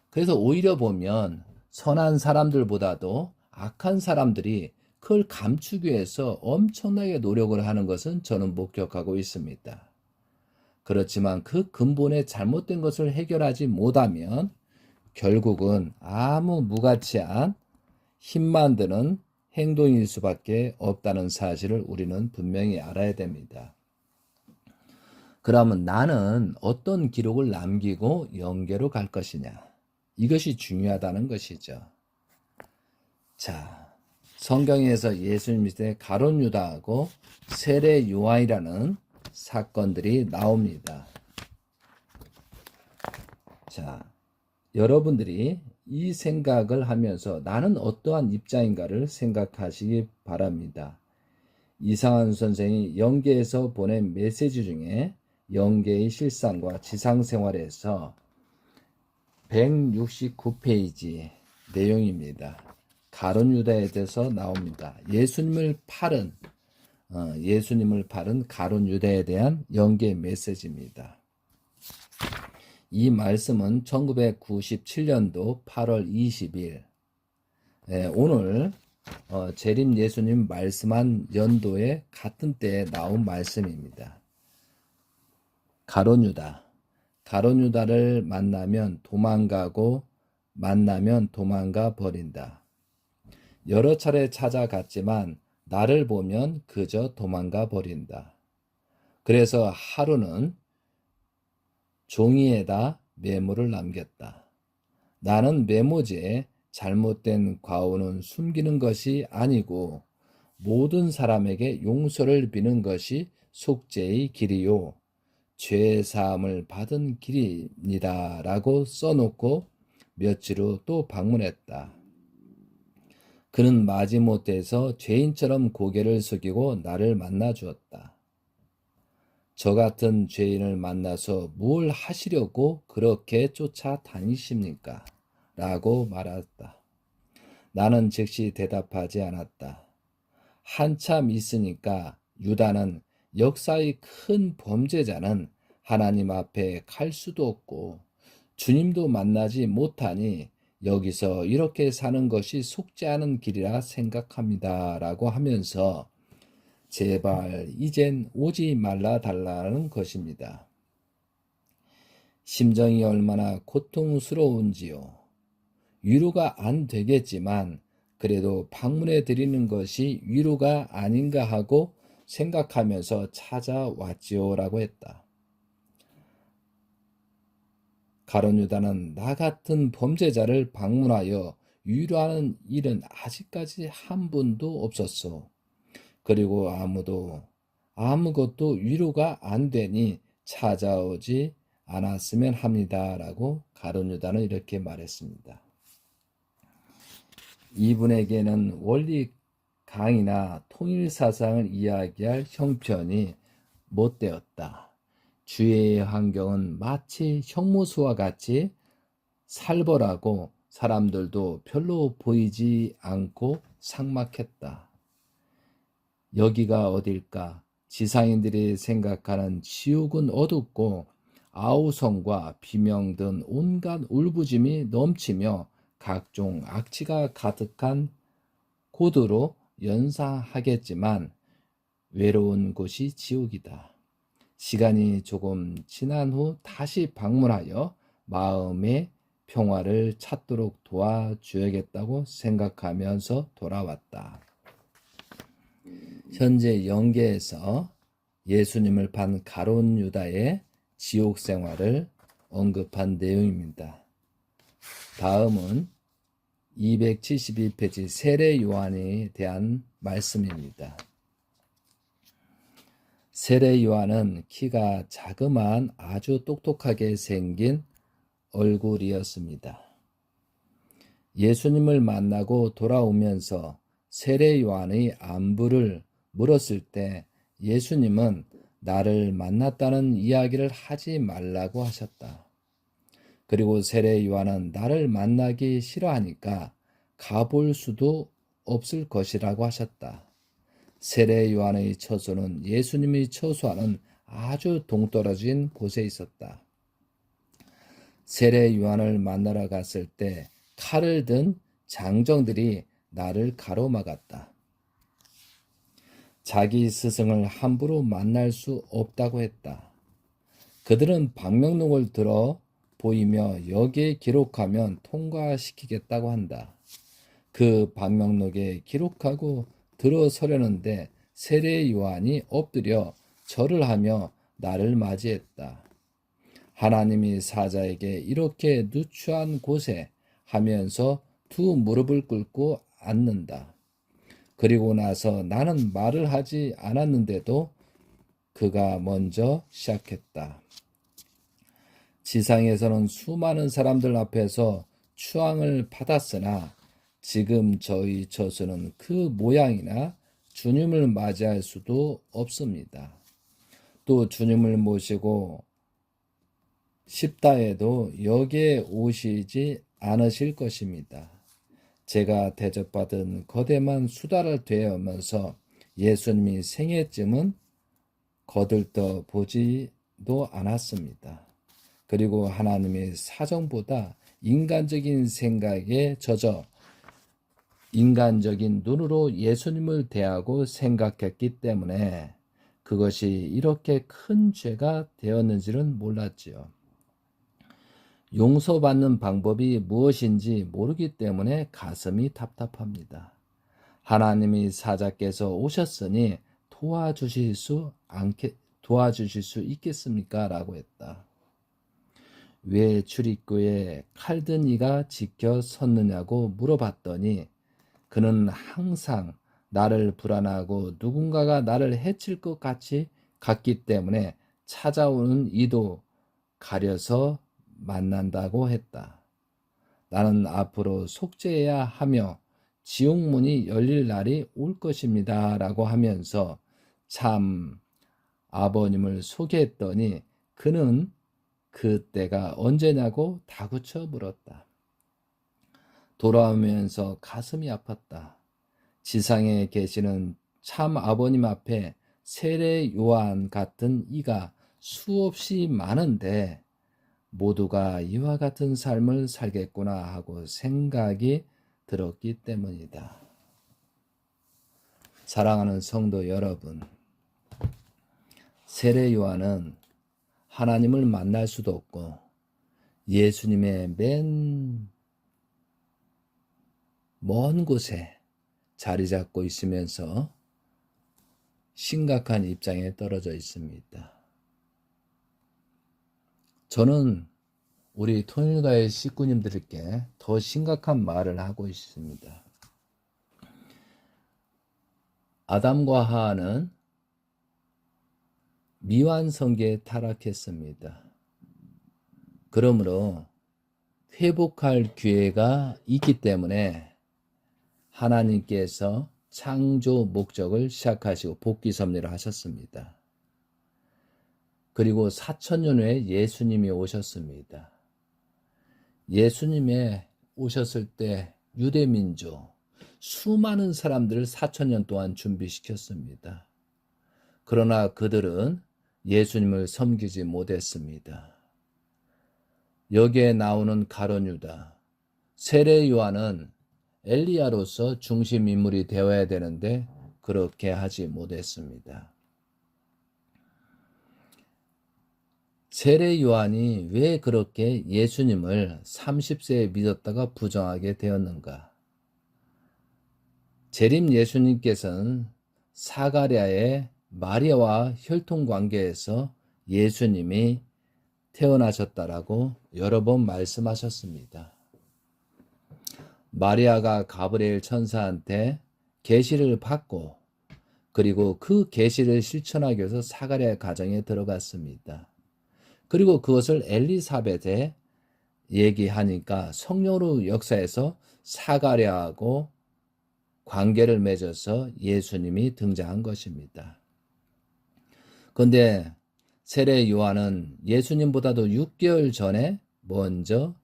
그래서 오히려 보면 선한 사람들보다도 악한 사람들이 그걸 감추기 위해서 엄청나게 노력을 하는 것은 저는 목격하고 있습니다. 그렇지만 그 근본의 잘못된 것을 해결하지 못하면 결국은 아무 무가치한 힘만 드는 행동일 수밖에 없다는 사실을 우리는 분명히 알아야 됩니다. 그러면 나는 어떤 기록을 남기고 영계로 갈 것이냐? 이것이 중요하다는 것이죠. 자, 성경에서 예수님 시대 가룟 유다하고 세례 요한이라는 사건들이 나옵니다. 자, 여러분들이 이 생각을 하면서 나는 어떠한 입장인가를 생각하시기 바랍니다. 이상한 선생이 영계에서 보낸 메시지 중에 영계의 실상과 지상생활에서 169페이지 내용입니다. 가룟 유다에 대해서 나옵니다. 예수님을 팔은 가룟 유다에 대한 영계 메시지입니다. 이 말씀은 1997년도 8월 20일 오늘 재림 예수님 말씀한 연도에 같은 때에 나온 말씀입니다. 가룟 유다를 만나면 도망가고 만나면 도망가 버린다. 여러 차례 찾아갔지만 나를 보면 그저 도망가 버린다. 그래서 하루는 종이에다 메모를 남겼다. 나는 메모지에 잘못된 과오는 숨기는 것이 아니고 모든 사람에게 용서를 비는 것이 속죄의 길이요 죄 사함을 받은 길입니다. 라고 써놓고 며칠 후 또 방문했다. 그는 마지못해서 죄인처럼 고개를 숙이고 나를 만나 주었다. 저 같은 죄인을 만나서 뭘 하시려고 그렇게 쫓아다니십니까? 라고 말했다. 나는 즉시 대답하지 않았다. 한참 있으니까 유다는 역사의 큰 범죄자는 하나님 앞에 갈 수도 없고 주님도 만나지 못하니 여기서 이렇게 사는 것이 속죄하는 길이라 생각합니다. 라고 하면서 제발 이젠 오지 말라 달라는 것입니다. 심정이 얼마나 고통스러운지요. 위로가 안 되겠지만 그래도 방문해 드리는 것이 위로가 아닌가 하고 생각하면서 찾아왔지요. 라고 했다. 가룟 유다는 나 같은 범죄자를 방문하여 위로하는 일은 아직까지 한 분도 없었소. 그리고 아무것도 위로가 안 되니 찾아오지 않았으면 합니다. 라고 가룟 유다는 이렇게 말했습니다. 이분에게는 원리 강의나 통일 사상을 이야기할 형편이 못 되었다. 주위의 환경은 마치 형무소와 같이 살벌하고 사람들도 별로 보이지 않고 삭막했다. 여기가 어딜까? 지상인들이 생각하는 지옥은 어둡고 아우성과 비명 등 온갖 울부짖음이 넘치며 각종 악취가 가득한 곳으로 연상하겠지만 외로운 곳이 지옥이다. 시간이 조금 지난 후 다시 방문하여 마음의 평화를 찾도록 도와줘야겠다고 생각하면서 돌아왔다. 현재 영계에서 예수님을 판 가룟 유다의 지옥 생활을 언급한 내용입니다. 다음은 272페이지 세례 요한에 대한 말씀입니다. 세례 요한은 키가 자그마한 아주 똑똑하게 생긴 얼굴이었습니다. 예수님을 만나고 돌아오면서 세례 요한의 안부를 물었을 때 예수님은 나를 만났다는 이야기를 하지 말라고 하셨다. 그리고 세례 요한은 나를 만나기 싫어하니까 가볼 수도 없을 것이라고 하셨다. 세례 요한의 처소는 예수님의 처소와는 아주 동떨어진 곳에 있었다. 세례 요한을 만나러 갔을 때 칼을 든 장정들이 나를 가로막았다. 자기 스승을 함부로 만날 수 없다고 했다. 그들은 방명록을 들어 보이며 여기에 기록하면 통과시키겠다고 한다. 그 방명록에 기록하고 들어서려는데 세례 요한이 엎드려 절을 하며 나를 맞이했다. 하나님이 사자에게 이렇게 누추한 곳에 하면서 두 무릎을 꿇고 앉는다. 그리고 나서 나는 말을 하지 않았는데도 그가 먼저 시작했다. 지상에서는 수많은 사람들 앞에서 추앙을 받았으나 지금 저희 처소는 그 모양이나 주님을 맞이할 수도 없습니다. 또 주님을 모시고 싶다 해도 여기에 오시지 않으실 것입니다. 제가 대접받은 거대만 수달을 되어면서 예수님이 생애쯤은 거들떠 보지도 않았습니다. 그리고 하나님의 사정보다 인간적인 생각에 젖어 인간적인 눈으로 예수님을 대하고 생각했기 때문에 그것이 이렇게 큰 죄가 되었는지는 몰랐지요. 용서받는 방법이 무엇인지 모르기 때문에 가슴이 답답합니다. 하나님이 사자께서 오셨으니 도와주실 수 있겠습니까? 라고 했다. 왜 출입구에 칼든 이가 지켜 섰느냐고 물어봤더니 그는 항상 나를 불안하고 누군가가 나를 해칠 것 같기 때문에 찾아오는 이도 가려서 만난다고 했다. 나는 앞으로 속죄해야 하며 지옥문이 열릴 날이 올 것입니다. 라고 하면서 참 아버님을 소개했더니 그는 그때가 언제냐고 다구쳐 물었다. 돌아오면서 가슴이 아팠다. 지상에 계시는 참 아버님 앞에 세례 요한 같은 이가 수없이 많은데 모두가 이와 같은 삶을 살겠구나 하고 생각이 들었기 때문이다. 사랑하는 성도 여러분, 세례 요한은 하나님을 만날 수도 없고 예수님의 맨 먼 곳에 자리 잡고 있으면서 심각한 입장에 떨어져 있습니다. 저는 우리 통일가의 식구님들께 더 심각한 말을 하고 있습니다. 아담과 하와는 미완성계에 타락했습니다. 그러므로 회복할 기회가 있기 때문에 하나님께서 창조 목적을 시작하시고 복귀 섭리를 하셨습니다. 그리고 4,000년 후에 예수님이 오셨습니다. 예수님이 오셨을 때 유대민족 수많은 사람들을 4,000년 동안 준비시켰습니다. 그러나 그들은 예수님을 섬기지 못했습니다. 여기에 나오는 가룟 유다, 세례 요한은 엘리야로서 중심 인물이 되어야 되는데 그렇게 하지 못했습니다. 세례 요한이 왜 그렇게 예수님을 30세에 믿었다가 부정하게 되었는가? 재림 예수님께서는 사가랴의 마리아와 혈통 관계에서 예수님이 태어나셨다라고 여러 번 말씀하셨습니다. 마리아가 가브리엘 천사한테 계시를 받고 그리고 그 계시를 실천하기 위해서 사가랴 가정에 들어갔습니다. 그리고 그것을 엘리사벳에 얘기하니까 성령으로 역사해서 사가랴하고 관계를 맺어서 예수님이 등장한 것입니다. 그런데 세례 요한은 예수님보다도 6개월 전에 먼저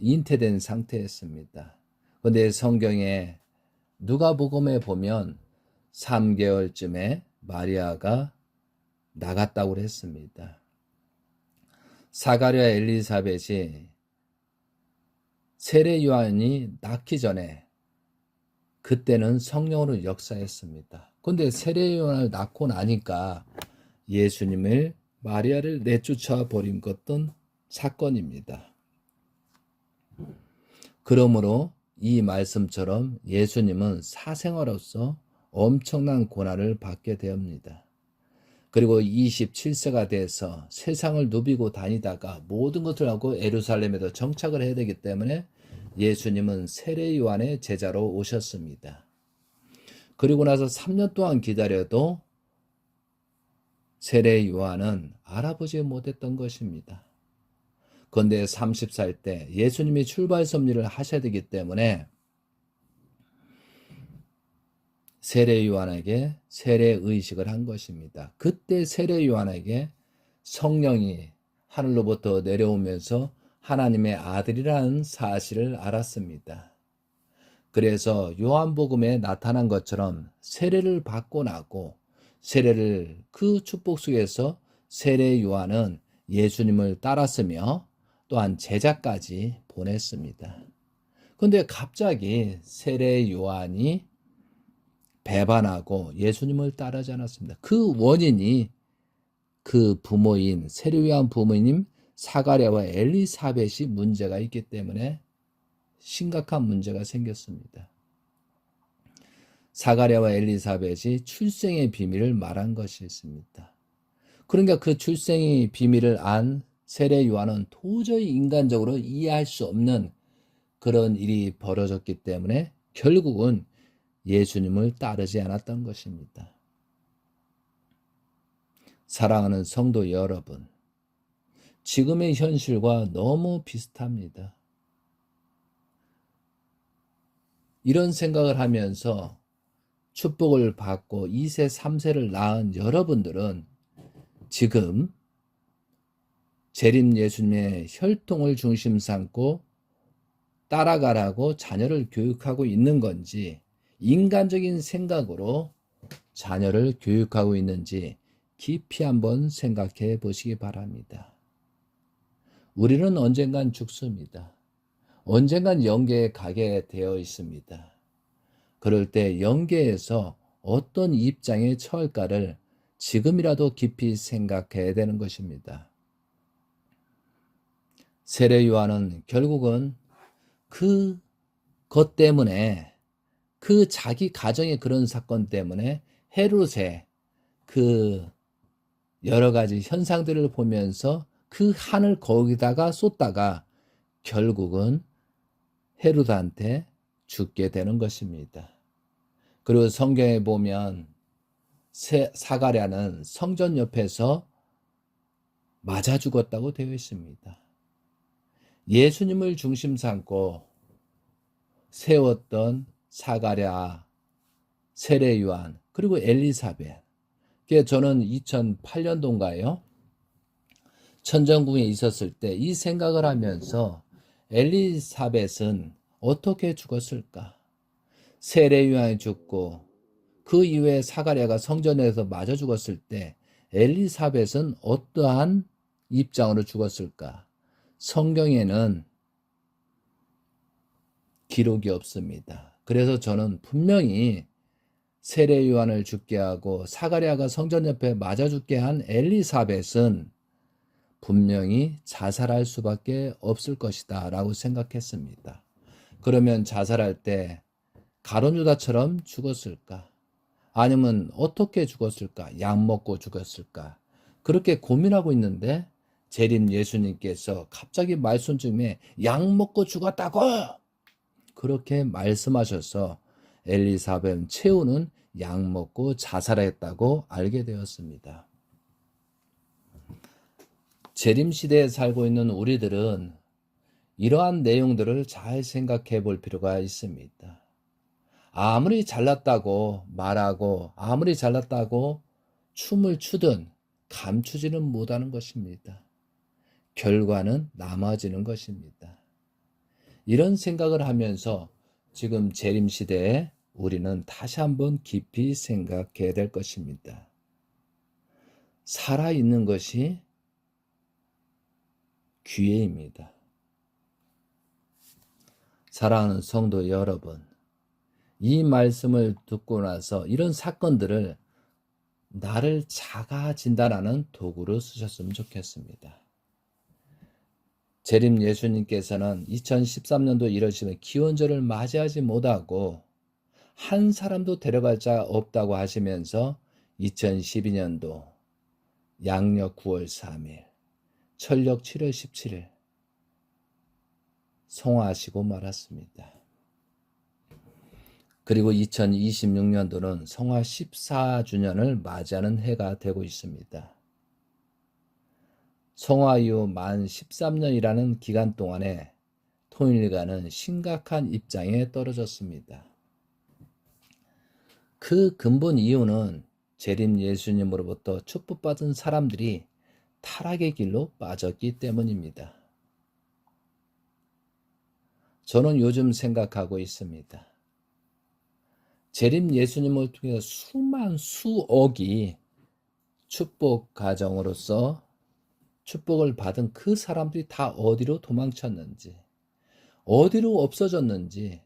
잉태된 상태였습니다. 그런데 성경에 누가복음에 보면 3개월쯤에 마리아가 나갔다고 했습니다. 사가랴 엘리사벳이 세례 요한이 낳기 전에 그때는 성령으로 역사했습니다. 그런데 세례 요한을 낳고 나니까 예수님을 마리아를 내쫓아 버린 것던 사건입니다. 그러므로 이 말씀처럼 예수님은 사생아로서 엄청난 고난을 받게 되옵니다. 그리고 27세가 돼서 세상을 누비고 다니다가 모든 것을 하고 예루살렘에도 정착을 해야 되기 때문에 예수님은 세례 요한의 제자로 오셨습니다. 그리고 나서 3년 동안 기다려도 세례 요한은 알아보지 못했던 것입니다. 그런데 30살 때 예수님이 출발 섭리를 하셔야 되기 때문에 세례 요한에게 세례 의식을 한 것입니다. 그때 세례 요한에게 성령이 하늘로부터 내려오면서 하나님의 아들이라는 사실을 알았습니다. 그래서 요한복음에 나타난 것처럼 세례를 받고 나고 세례를 그 축복 속에서 세례 요한은 예수님을 따랐으며 또한 제자까지 보냈습니다. 그런데 갑자기 세례 요한이 배반하고 예수님을 따르지 않았습니다. 그 원인이 그 부모인 세례 요한 부모님 사가랴와 엘리사벳이 문제가 있기 때문에 심각한 문제가 생겼습니다. 사가랴와 엘리사벳이 출생의 비밀을 말한 것이 있습니다. 그러니까 그 출생의 비밀을 안 세례 요한은 도저히 인간적으로 이해할 수 없는 그런 일이 벌어졌기 때문에 결국은 예수님을 따르지 않았던 것입니다. 사랑하는 성도 여러분, 지금의 현실과 너무 비슷합니다. 이런 생각을 하면서 축복을 받고 2세, 3세를 낳은 여러분들은 지금 재림 예수님의 혈통을 중심 삼고 따라가라고 자녀를 교육하고 있는 건지 인간적인 생각으로 자녀를 교육하고 있는지 깊이 한번 생각해 보시기 바랍니다. 우리는 언젠간 죽습니다. 언젠간 영계에 가게 되어 있습니다. 그럴 때 영계에서 어떤 입장에 처할까를 지금이라도 깊이 생각해야 되는 것입니다. 세례 요한은 결국은 그것 때문에 그 자기 가정의 그런 사건 때문에 헤롯의 그 여러 가지 현상들을 보면서 그 한을 거기다가 쏟다가 결국은 헤롯한테 죽게 되는 것입니다. 그리고 성경에 보면 사가랴는 성전 옆에서 맞아 죽었다고 되어 있습니다. 예수님을 중심 삼고 세웠던 사가랴, 세례 요한, 그리고 엘리사벳. 저는 2008년도인가요? 천정궁에 있었을 때 이 생각을 하면서 엘리사벳은 어떻게 죽었을까? 세례 요한이 죽고 그 이후에 사가랴가 성전에서 맞아 죽었을 때 엘리사벳은 어떠한 입장으로 죽었을까? 성경에는 기록이 없습니다. 그래서 저는 분명히 세례 요한을 죽게 하고 사가랴가 성전 옆에 맞아 죽게 한 엘리사벳은 분명히 자살할 수밖에 없을 것이다 라고 생각했습니다. 그러면 자살할 때 가룟 유다처럼 죽었을까? 아니면 어떻게 죽었을까? 약 먹고 죽었을까? 그렇게 고민하고 있는데 재림 예수님께서 갑자기 말씀 중에 약 먹고 죽었다고 그렇게 말씀하셔서 엘리사벳 최후는 약 먹고 자살했다고 알게 되었습니다. 재림 시대에 살고 있는 우리들은 이러한 내용들을 잘 생각해 볼 필요가 있습니다. 아무리 잘났다고 말하고 아무리 잘났다고 춤을 추든 감추지는 못하는 것입니다. 결과는 남아지는 것입니다. 이런 생각을 하면서 지금 재림 시대에 우리는 다시 한번 깊이 생각해야 될 것입니다. 살아있는 것이 기회입니다. 사랑하는 성도 여러분, 이 말씀을 듣고 나서 이런 사건들을 나를 작아진다라는 도구로 쓰셨으면 좋겠습니다. 재림 예수님께서는 2013년도 이러시는 기원절을 맞이하지 못하고 한 사람도 데려갈 자 없다고 하시면서 2012년도 양력 9월 3일, 철력 7월 17일 성화하시고 말았습니다. 그리고 2026년도는 성화 14주년을 맞이하는 해가 되고 있습니다. 성화 이후 만 13년이라는 기간 동안에 통일가는 심각한 입장에 떨어졌습니다. 그 근본 이유는 재림 예수님으로부터 축복받은 사람들이 타락의 길로 빠졌기 때문입니다. 저는 요즘 생각하고 있습니다. 재림 예수님을 통해 수억이 축복 가정으로서 축복을 받은 그 사람들이 다 어디로 도망쳤는지, 어디로 없어졌는지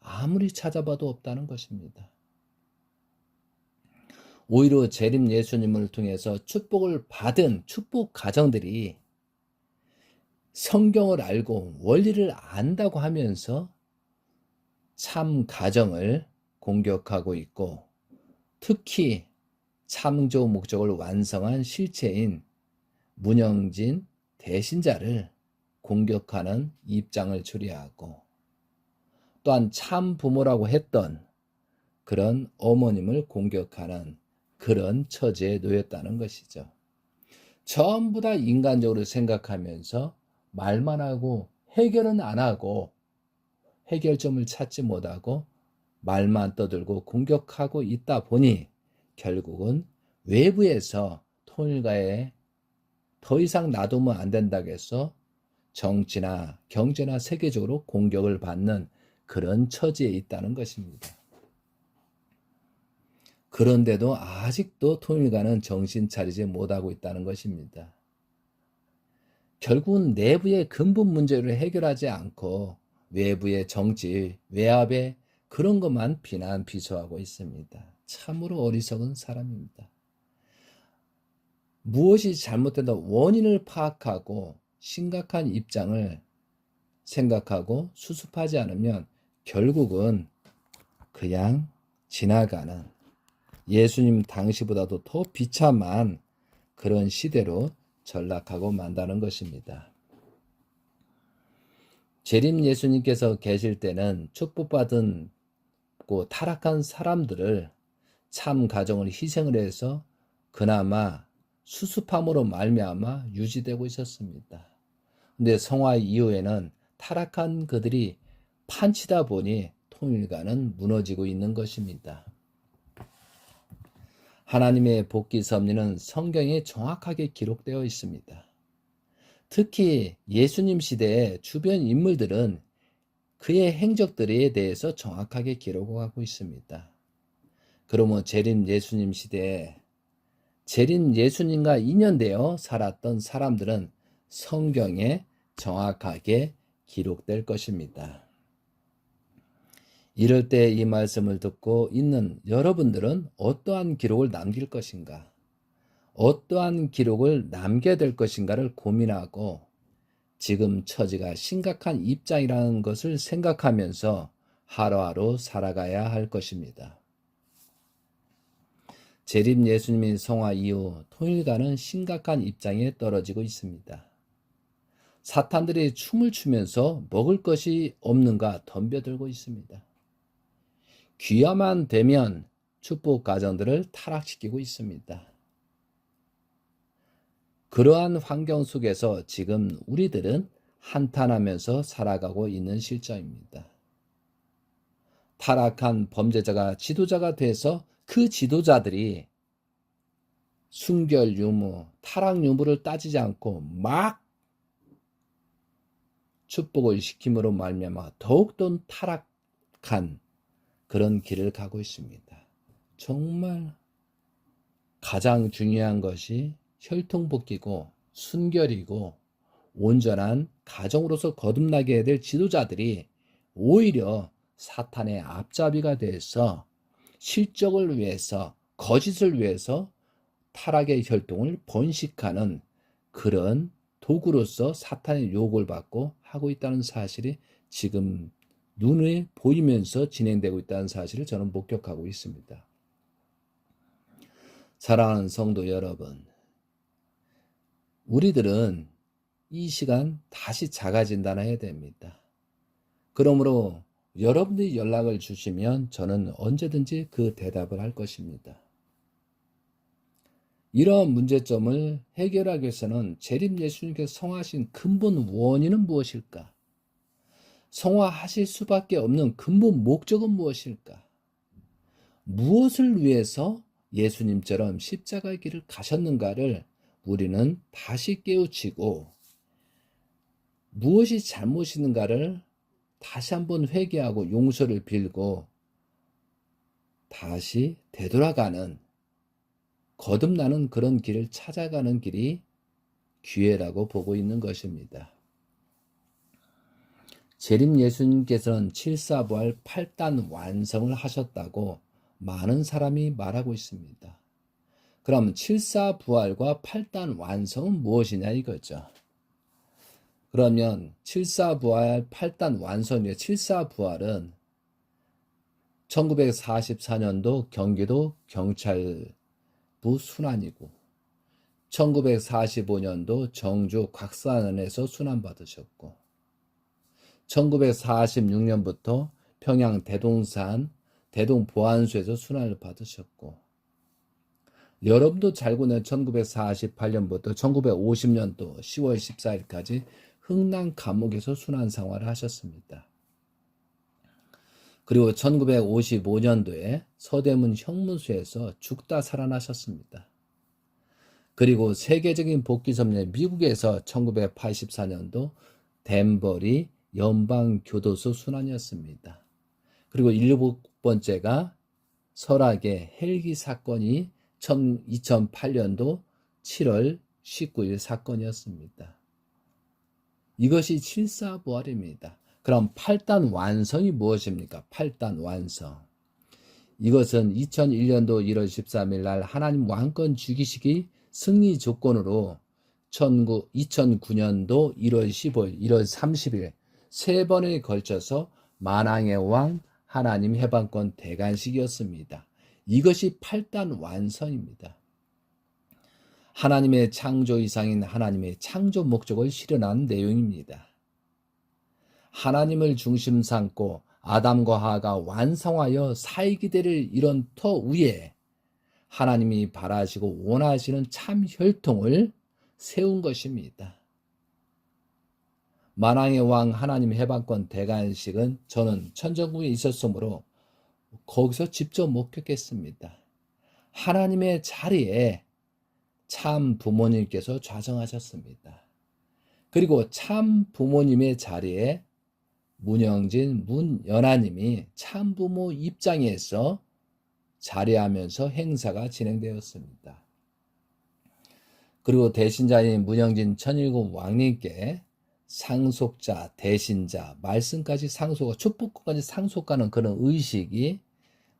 아무리 찾아봐도 없다는 것입니다. 오히려 재림 예수님을 통해서 축복을 받은 축복 가정들이 성경을 알고 원리를 안다고 하면서 참 가정을 공격하고 있고, 특히 창조 목적을 완성한 실체인 문영진 대신자를 공격하는 입장을 추리하고, 또한 참 부모라고 했던 그런 어머님을 공격하는 그런 처지에 놓였다는 것이죠. 전부 다 인간적으로 생각하면서 말만 하고 해결은 안 하고, 해결점을 찾지 못하고 말만 떠들고 공격하고 있다 보니 결국은 외부에서 통일가에 더 이상 놔두면 안 된다고 해서 정치나 경제나 세계적으로 공격을 받는 그런 처지에 있다는 것입니다. 그런데도 아직도 통일가는 정신 차리지 못하고 있다는 것입니다. 결국은 내부의 근본 문제를 해결하지 않고 외부의 정치, 외압의 그런 것만 비난, 비소하고 있습니다. 참으로 어리석은 사람입니다. 무엇이 잘못된다 원인을 파악하고 심각한 입장을 생각하고 수습하지 않으면 결국은 그냥 지나가는 예수님 당시보다도 더 비참한 그런 시대로 전락하고 만다는 것입니다. 재림 예수님께서 계실 때는 축복받은 타락한 사람들을 참 가정을 희생을 해서 그나마 수습함으로 말미암아 유지되고 있었습니다. 근데 성화 이후에는 타락한 그들이 판치다 보니 통일가는 무너지고 있는 것입니다. 하나님의 복귀 섭리는 성경에 정확하게 기록되어 있습니다. 특히 예수님 시대의 주변 인물들은 그의 행적들에 대해서 정확하게 기록하고 있습니다. 그러면 재림 예수님 시대에 재림 예수님과 인연되어 살았던 사람들은 성경에 정확하게 기록될 것입니다. 이럴 때 이 말씀을 듣고 있는 여러분들은 어떠한 기록을 남길 것인가? 어떠한 기록을 남겨야 될 것인가를 고민하고 지금 처지가 심각한 입장이라는 것을 생각하면서 하루하루 살아가야 할 것입니다. 재림 예수님의 성화 이후 통일가는 심각한 입장에 떨어지고 있습니다. 사탄들이 춤을 추면서 먹을 것이 없는가 덤벼들고 있습니다. 귀화만 되면 축복 가정들을 타락시키고 있습니다. 그러한 환경 속에서 지금 우리들은 한탄하면서 살아가고 있는 실정입니다. 타락한 범죄자가 지도자가 돼서 그 지도자들이 순결 유무, 타락 유무를 따지지 않고 막 축복을 시킴으로 말미암아 더욱더 타락한 그런 길을 가고 있습니다. 정말 가장 중요한 것이 혈통복귀고 순결이고 온전한 가정으로서 거듭나게 해야 될 지도자들이 오히려 사탄의 앞잡이가 돼서 실적을 위해서 거짓을 위해서 타락의 혈통을 번식하는 그런 도구로서 사탄의 유혹을 받고 하고 있다는 사실이 지금 눈에 보이면서 진행되고 있다는 사실을 저는 목격하고 있습니다. 사랑하는 성도 여러분, 우리들은 이 시간 다시 자가진단해야 됩니다. 그러므로 여러분들이 연락을 주시면 저는 언제든지 그 대답을 할 것입니다. 이러한 문제점을 해결하기 위해서는 재림 예수님께서 성화하신 근본 원인은 무엇일까? 성화하실 수밖에 없는 근본 목적은 무엇일까? 무엇을 위해서 예수님처럼 십자가의 길을 가셨는가를 우리는 다시 깨우치고 무엇이 잘못이는가를 다시 한번 회개하고 용서를 빌고 다시 되돌아가는 거듭나는 그런 길을 찾아가는 길이 기회라고 보고 있는 것입니다. 재림 예수님께서는 7사부활 8단 완성을 하셨다고 많은 사람이 말하고 있습니다. 그럼 7사부활과 8단 완성은 무엇이냐 이거죠. 그러면 7사부활 8단 완성의 7사부활은 1944년도 경기도 경찰부 순환이고 1945년도 정주 곽산원에서 순환받으셨고 1946년부터 평양 대동산 대동보안소에서 순환을 받으셨고 여러분도 잘 보는 1948년부터 1950년도 10월 14일까지 흥남 감옥에서 순환 생활을 하셨습니다. 그리고 1955년도에 서대문 형무소에서 죽다 살아나셨습니다. 그리고 세계적인 복귀섭리 미국에서 1984년도 덴버리 연방교도소 순환이었습니다. 그리고 7번째가 설악의 헬기 사건이 2008년도 7월 19일 사건이었습니다. 이것이 7사부활입니다. 그럼 8단 완성이 무엇입니까? 8단 완성. 이것은 2001년도 1월 13일 날 하나님 왕권 주기식이 승리 조건으로 2009년도 1월 15일, 1월 30일 세 번에 걸쳐서 만왕의 왕 하나님 해방권 대관식이었습니다. 이것이 8단 완성입니다. 하나님의 창조 이상인 하나님의 창조 목적을 실현한 내용입니다. 하나님을 중심 삼고 아담과 하와가 완성하여 사이기대를 이룬 터 위에 하나님이 바라시고 원하시는 참 혈통을 세운 것입니다. 만왕의 왕 하나님 해방권 대관식은 저는 천정궁에 있었으므로 거기서 직접 목격했습니다. 하나님의 자리에 참 부모님께서 좌정하셨습니다. 그리고 참 부모님의 자리에 문영진, 문연아님이 참 부모 입장에서 자리하면서 행사가 진행되었습니다. 그리고 대신자인 문영진 천일국 왕님께 상속자, 대신자, 말씀까지 상속하, 축복까지 상속하는 그런 의식이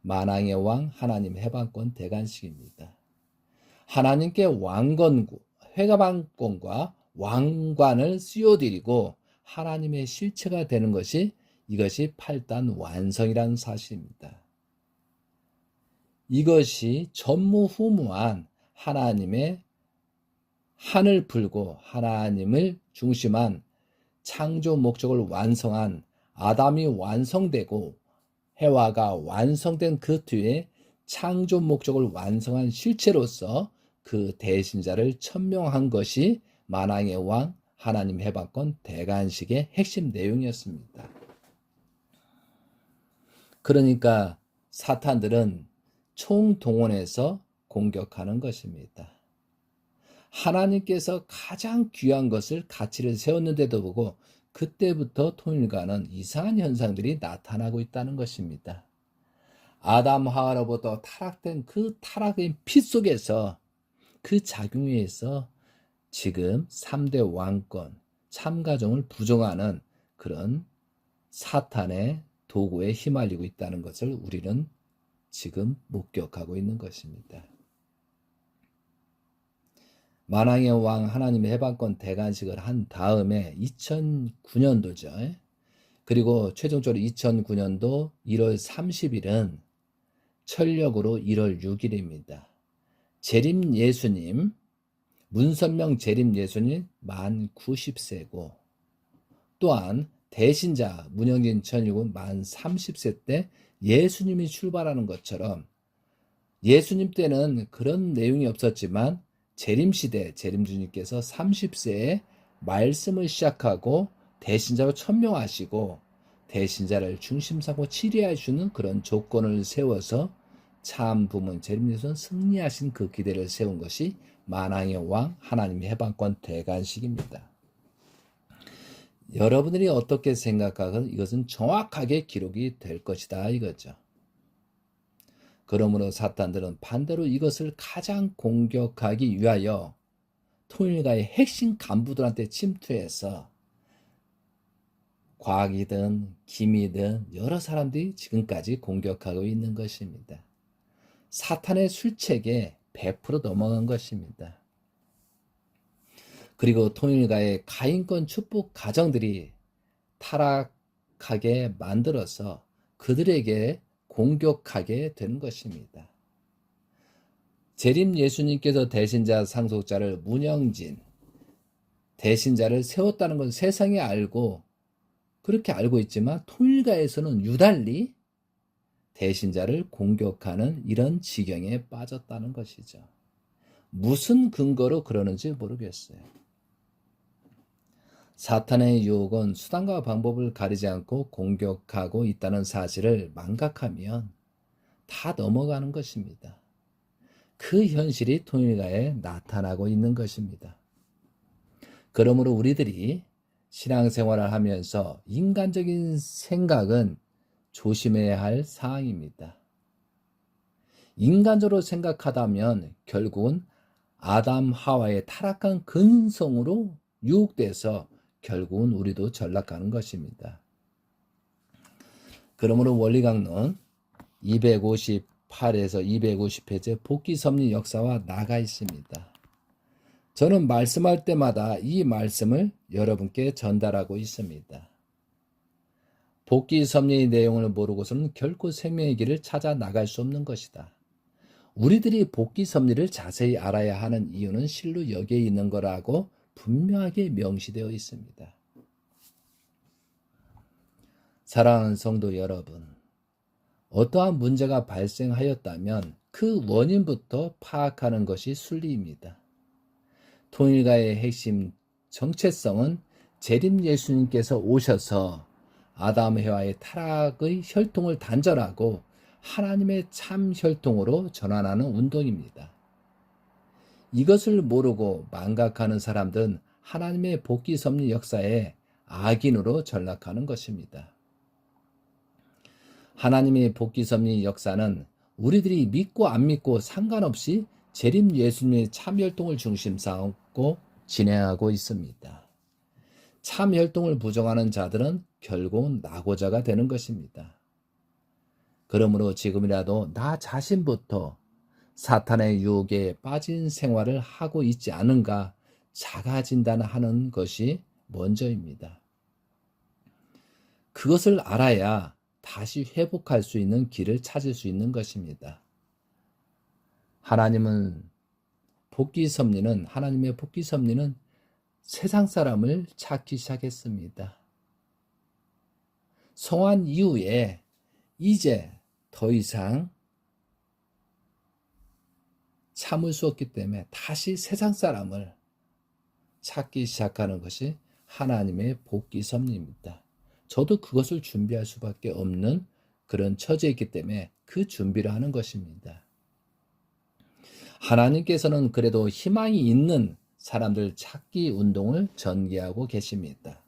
만왕의 왕 하나님 해방권 대관식입니다. 하나님께 왕건구, 회가방권과 왕관을 씌워드리고 하나님의 실체가 되는 것이 이것이 8단 완성이라는 사실입니다. 이것이 전무후무한 하나님의 한을 풀고 하나님을 중심한 창조 목적을 완성한 아담이 완성되고 해와가 완성된 그 뒤에 창조 목적을 완성한 실체로서 그 대신자를 천명한 것이 만왕의 왕 하나님 해방권 대관식의 핵심 내용이었습니다. 그러니까 사탄들은 총동원해서 공격하는 것입니다. 하나님께서 가장 귀한 것을 가치를 세웠는데도 보고 그때부터 통일과는 이상한 현상들이 나타나고 있다는 것입니다. 아담 하와로부터 타락된 그 타락의 피 속에서 그 작용에서 지금 3대 왕권, 참가정을 부정하는 그런 사탄의 도구에 휘말리고 있다는 것을 우리는 지금 목격하고 있는 것입니다. 만왕의 왕 하나님의 해방권 대관식을 한 다음에 2009년도죠. 그리고 최종적으로 2009년도 1월 30일은 철력으로 1월 6일입니다. 재림 예수님, 문선명 재림 예수님 만 90세고 또한 대신자 문영진 천육은 만 30세 때 예수님이 출발하는 것처럼 예수님 때는 그런 내용이 없었지만 재림시대 재림주님께서 30세에 말씀을 시작하고 대신자로 천명하시고 대신자를 중심 삼고 치리해 주는 그런 조건을 세워서 참 부문 재림예수는 승리하신 그 기대를 세운 것이 만왕의 왕 하나님의 해방권 대관식입니다. 여러분들이 어떻게 생각하건 이것은 정확하게 기록이 될 것이다 이거죠. 그러므로 사탄들은 반대로 이것을 가장 공격하기 위하여 통일가의 핵심 간부들한테 침투해서 과학이든 기미든 여러 사람들이 지금까지 공격하고 있는 것입니다. 사탄의 술책에 100% 넘어간 것입니다. 그리고 통일가의 가인권 축복 가정들이 타락하게 만들어서 그들에게 공격하게 되는 것입니다. 재림 예수님께서 대신자 상속자를 문영진 대신자를 세웠다는 건 세상이 알고 그렇게 알고 있지만 통일가에서는 유달리 대신자를 공격하는 이런 지경에 빠졌다는 것이죠. 무슨 근거로 그러는지 모르겠어요. 사탄의 유혹은 수단과 방법을 가리지 않고 공격하고 있다는 사실을 망각하면 다 넘어가는 것입니다. 그 현실이 통일가에 나타나고 있는 것입니다. 그러므로 우리들이 신앙생활을 하면서 인간적인 생각은 조심해야 할 사항입니다. 인간적으로 생각하다면 결국은 아담 하와의 타락한 근성으로 유혹돼서 결국은 우리도 전락하는 것입니다. 그러므로 원리강론 258에서 250페이지에 복귀섭리 역사와 나가 있습니다. 저는 말씀할 때마다 이 말씀을 여러분께 전달하고 있습니다. 복귀섭리의 내용을 모르고서는 결코 생명의 길을 찾아 나갈 수 없는 것이다. 우리들이 복귀섭리를 자세히 알아야 하는 이유는 실로 여기에 있는 거라고 분명하게 명시되어 있습니다. 사랑하는 성도 여러분, 어떠한 문제가 발생하였다면 그 원인부터 파악하는 것이 순리입니다. 통일가의 핵심 정체성은 재림 예수님께서 오셔서 아담 해와의 타락의 혈통을 단절하고 하나님의 참 혈통으로 전환하는 운동입니다. 이것을 모르고 망각하는 사람들은 하나님의 복귀 섭리 역사에 악인으로 전락하는 것입니다. 하나님의 복귀 섭리 역사는 우리들이 믿고 안 믿고 상관없이 재림 예수님의 참 혈통을 중심 삼고 진행하고 있습니다. 참 혈통을 부정하는 자들은 결국은 낙오자가 되는 것입니다. 그러므로 지금이라도 나 자신부터 사탄의 유혹에 빠진 생활을 하고 있지 않은가 자가 진단하는 것이 먼저입니다. 그것을 알아야 다시 회복할 수 있는 길을 찾을 수 있는 것입니다. 하나님의 복귀 섭리는 세상 사람을 찾기 시작했습니다. 성한 이후에 이제 더 이상 참을 수 없기 때문에 다시 세상 사람을 찾기 시작하는 것이 하나님의 복귀 섭리입니다. 저도 그것을 준비할 수밖에 없는 그런 처지이기 때문에 그 준비를 하는 것입니다. 하나님께서는 그래도 희망이 있는 사람들 찾기 운동을 전개하고 계십니다.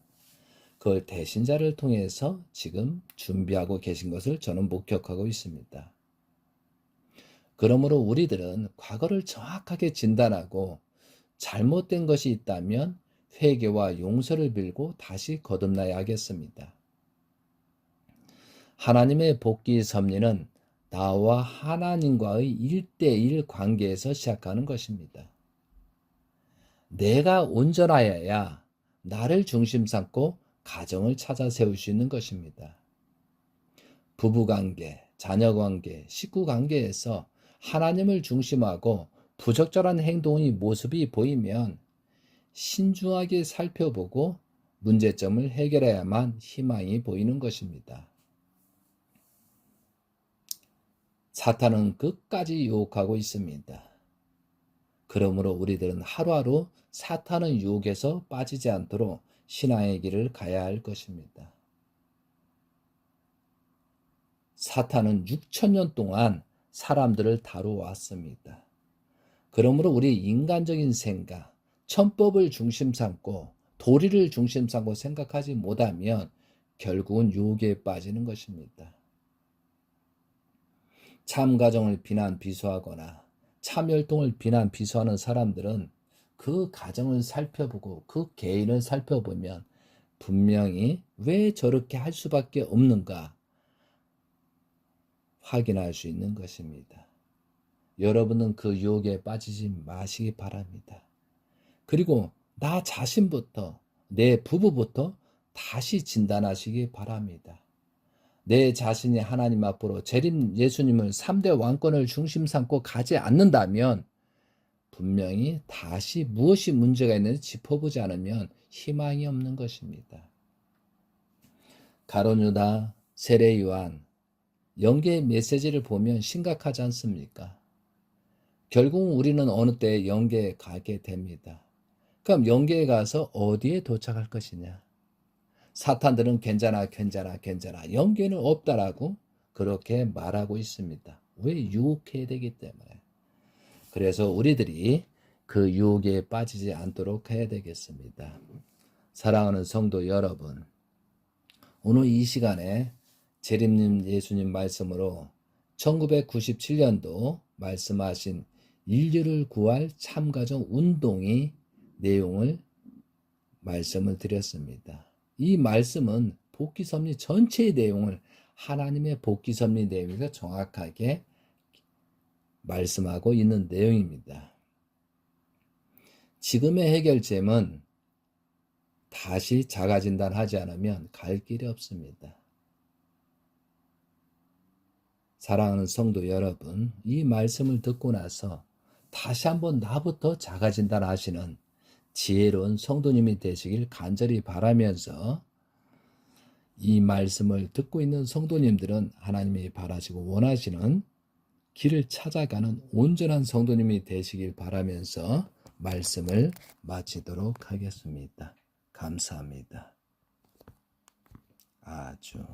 그걸 대신자를 통해서 지금 준비하고 계신 것을 저는 목격하고 있습니다. 그러므로 우리들은 과거를 정확하게 진단하고 잘못된 것이 있다면 회개와 용서를 빌고 다시 거듭나야 하겠습니다. 하나님의 복귀 섭리는 나와 하나님과의 1대1 관계에서 시작하는 것입니다. 내가 온전하여야 나를 중심 삼고 가정을 찾아 세울 수 있는 것입니다. 부부관계, 자녀관계, 식구관계에서 하나님을 중심하고 부적절한 행동의 모습이 보이면 신중하게 살펴보고 문제점을 해결해야만 희망이 보이는 것입니다. 사탄은 끝까지 유혹하고 있습니다. 그러므로 우리들은 하루하루 사탄의 유혹에서 빠지지 않도록 신앙의 길을 가야 할 것입니다. 사탄은 6,000년 동안 사람들을 다루어왔습니다. 그러므로 우리 인간적인 생각, 천법을 중심 삼고 도리를 중심 삼고 생각하지 못하면 결국은 유혹에 빠지는 것입니다. 참가정을 비난 비수하거나 참혈통을 비난 비수하는 사람들은 그 가정을 살펴보고 그 개인을 살펴보면 분명히 왜 저렇게 할 수밖에 없는가 확인할 수 있는 것입니다. 여러분은 그 유혹에 빠지지 마시기 바랍니다. 그리고 나 자신부터, 내 부부부터 다시 진단하시기 바랍니다. 내 자신이 하나님 앞으로 재림 예수님을 3대 왕권을 중심 삼고 가지 않는다면 분명히 다시 무엇이 문제가 있는지 짚어보지 않으면 희망이 없는 것입니다. 가룟 유다, 세례 요한, 영계의 메시지를 보면 심각하지 않습니까? 결국 우리는 어느 때 영계에 가게 됩니다. 그럼 영계에 가서 어디에 도착할 것이냐? 사탄들은 괜찮아 영계는 없다라고 그렇게 말하고 있습니다. 왜? 유혹해야 되기 때문에. 그래서 우리들이 그 유혹에 빠지지 않도록 해야 되겠습니다. 사랑하는 성도 여러분, 오늘 이 시간에 재림님 예수님 말씀으로 1997년도 말씀하신 인류를 구할 참가정 운동의 내용을 말씀을 드렸습니다. 이 말씀은 복귀 섭리 전체의 내용을 하나님의 복귀 섭리 내용에서 정확하게 말씀하고 있는 내용입니다. 지금의 해결점은 다시 자가진단하지 않으면 갈 길이 없습니다. 사랑하는 성도 여러분, 이 말씀을 듣고 나서 다시 한번 나부터 자가진단하시는 지혜로운 성도님이 되시길 간절히 바라면서 이 말씀을 듣고 있는 성도님들은 하나님이 바라시고 원하시는 길을 찾아가는 온전한 성도님이 되시길 바라면서 말씀을 마치도록 하겠습니다. 감사합니다. 아주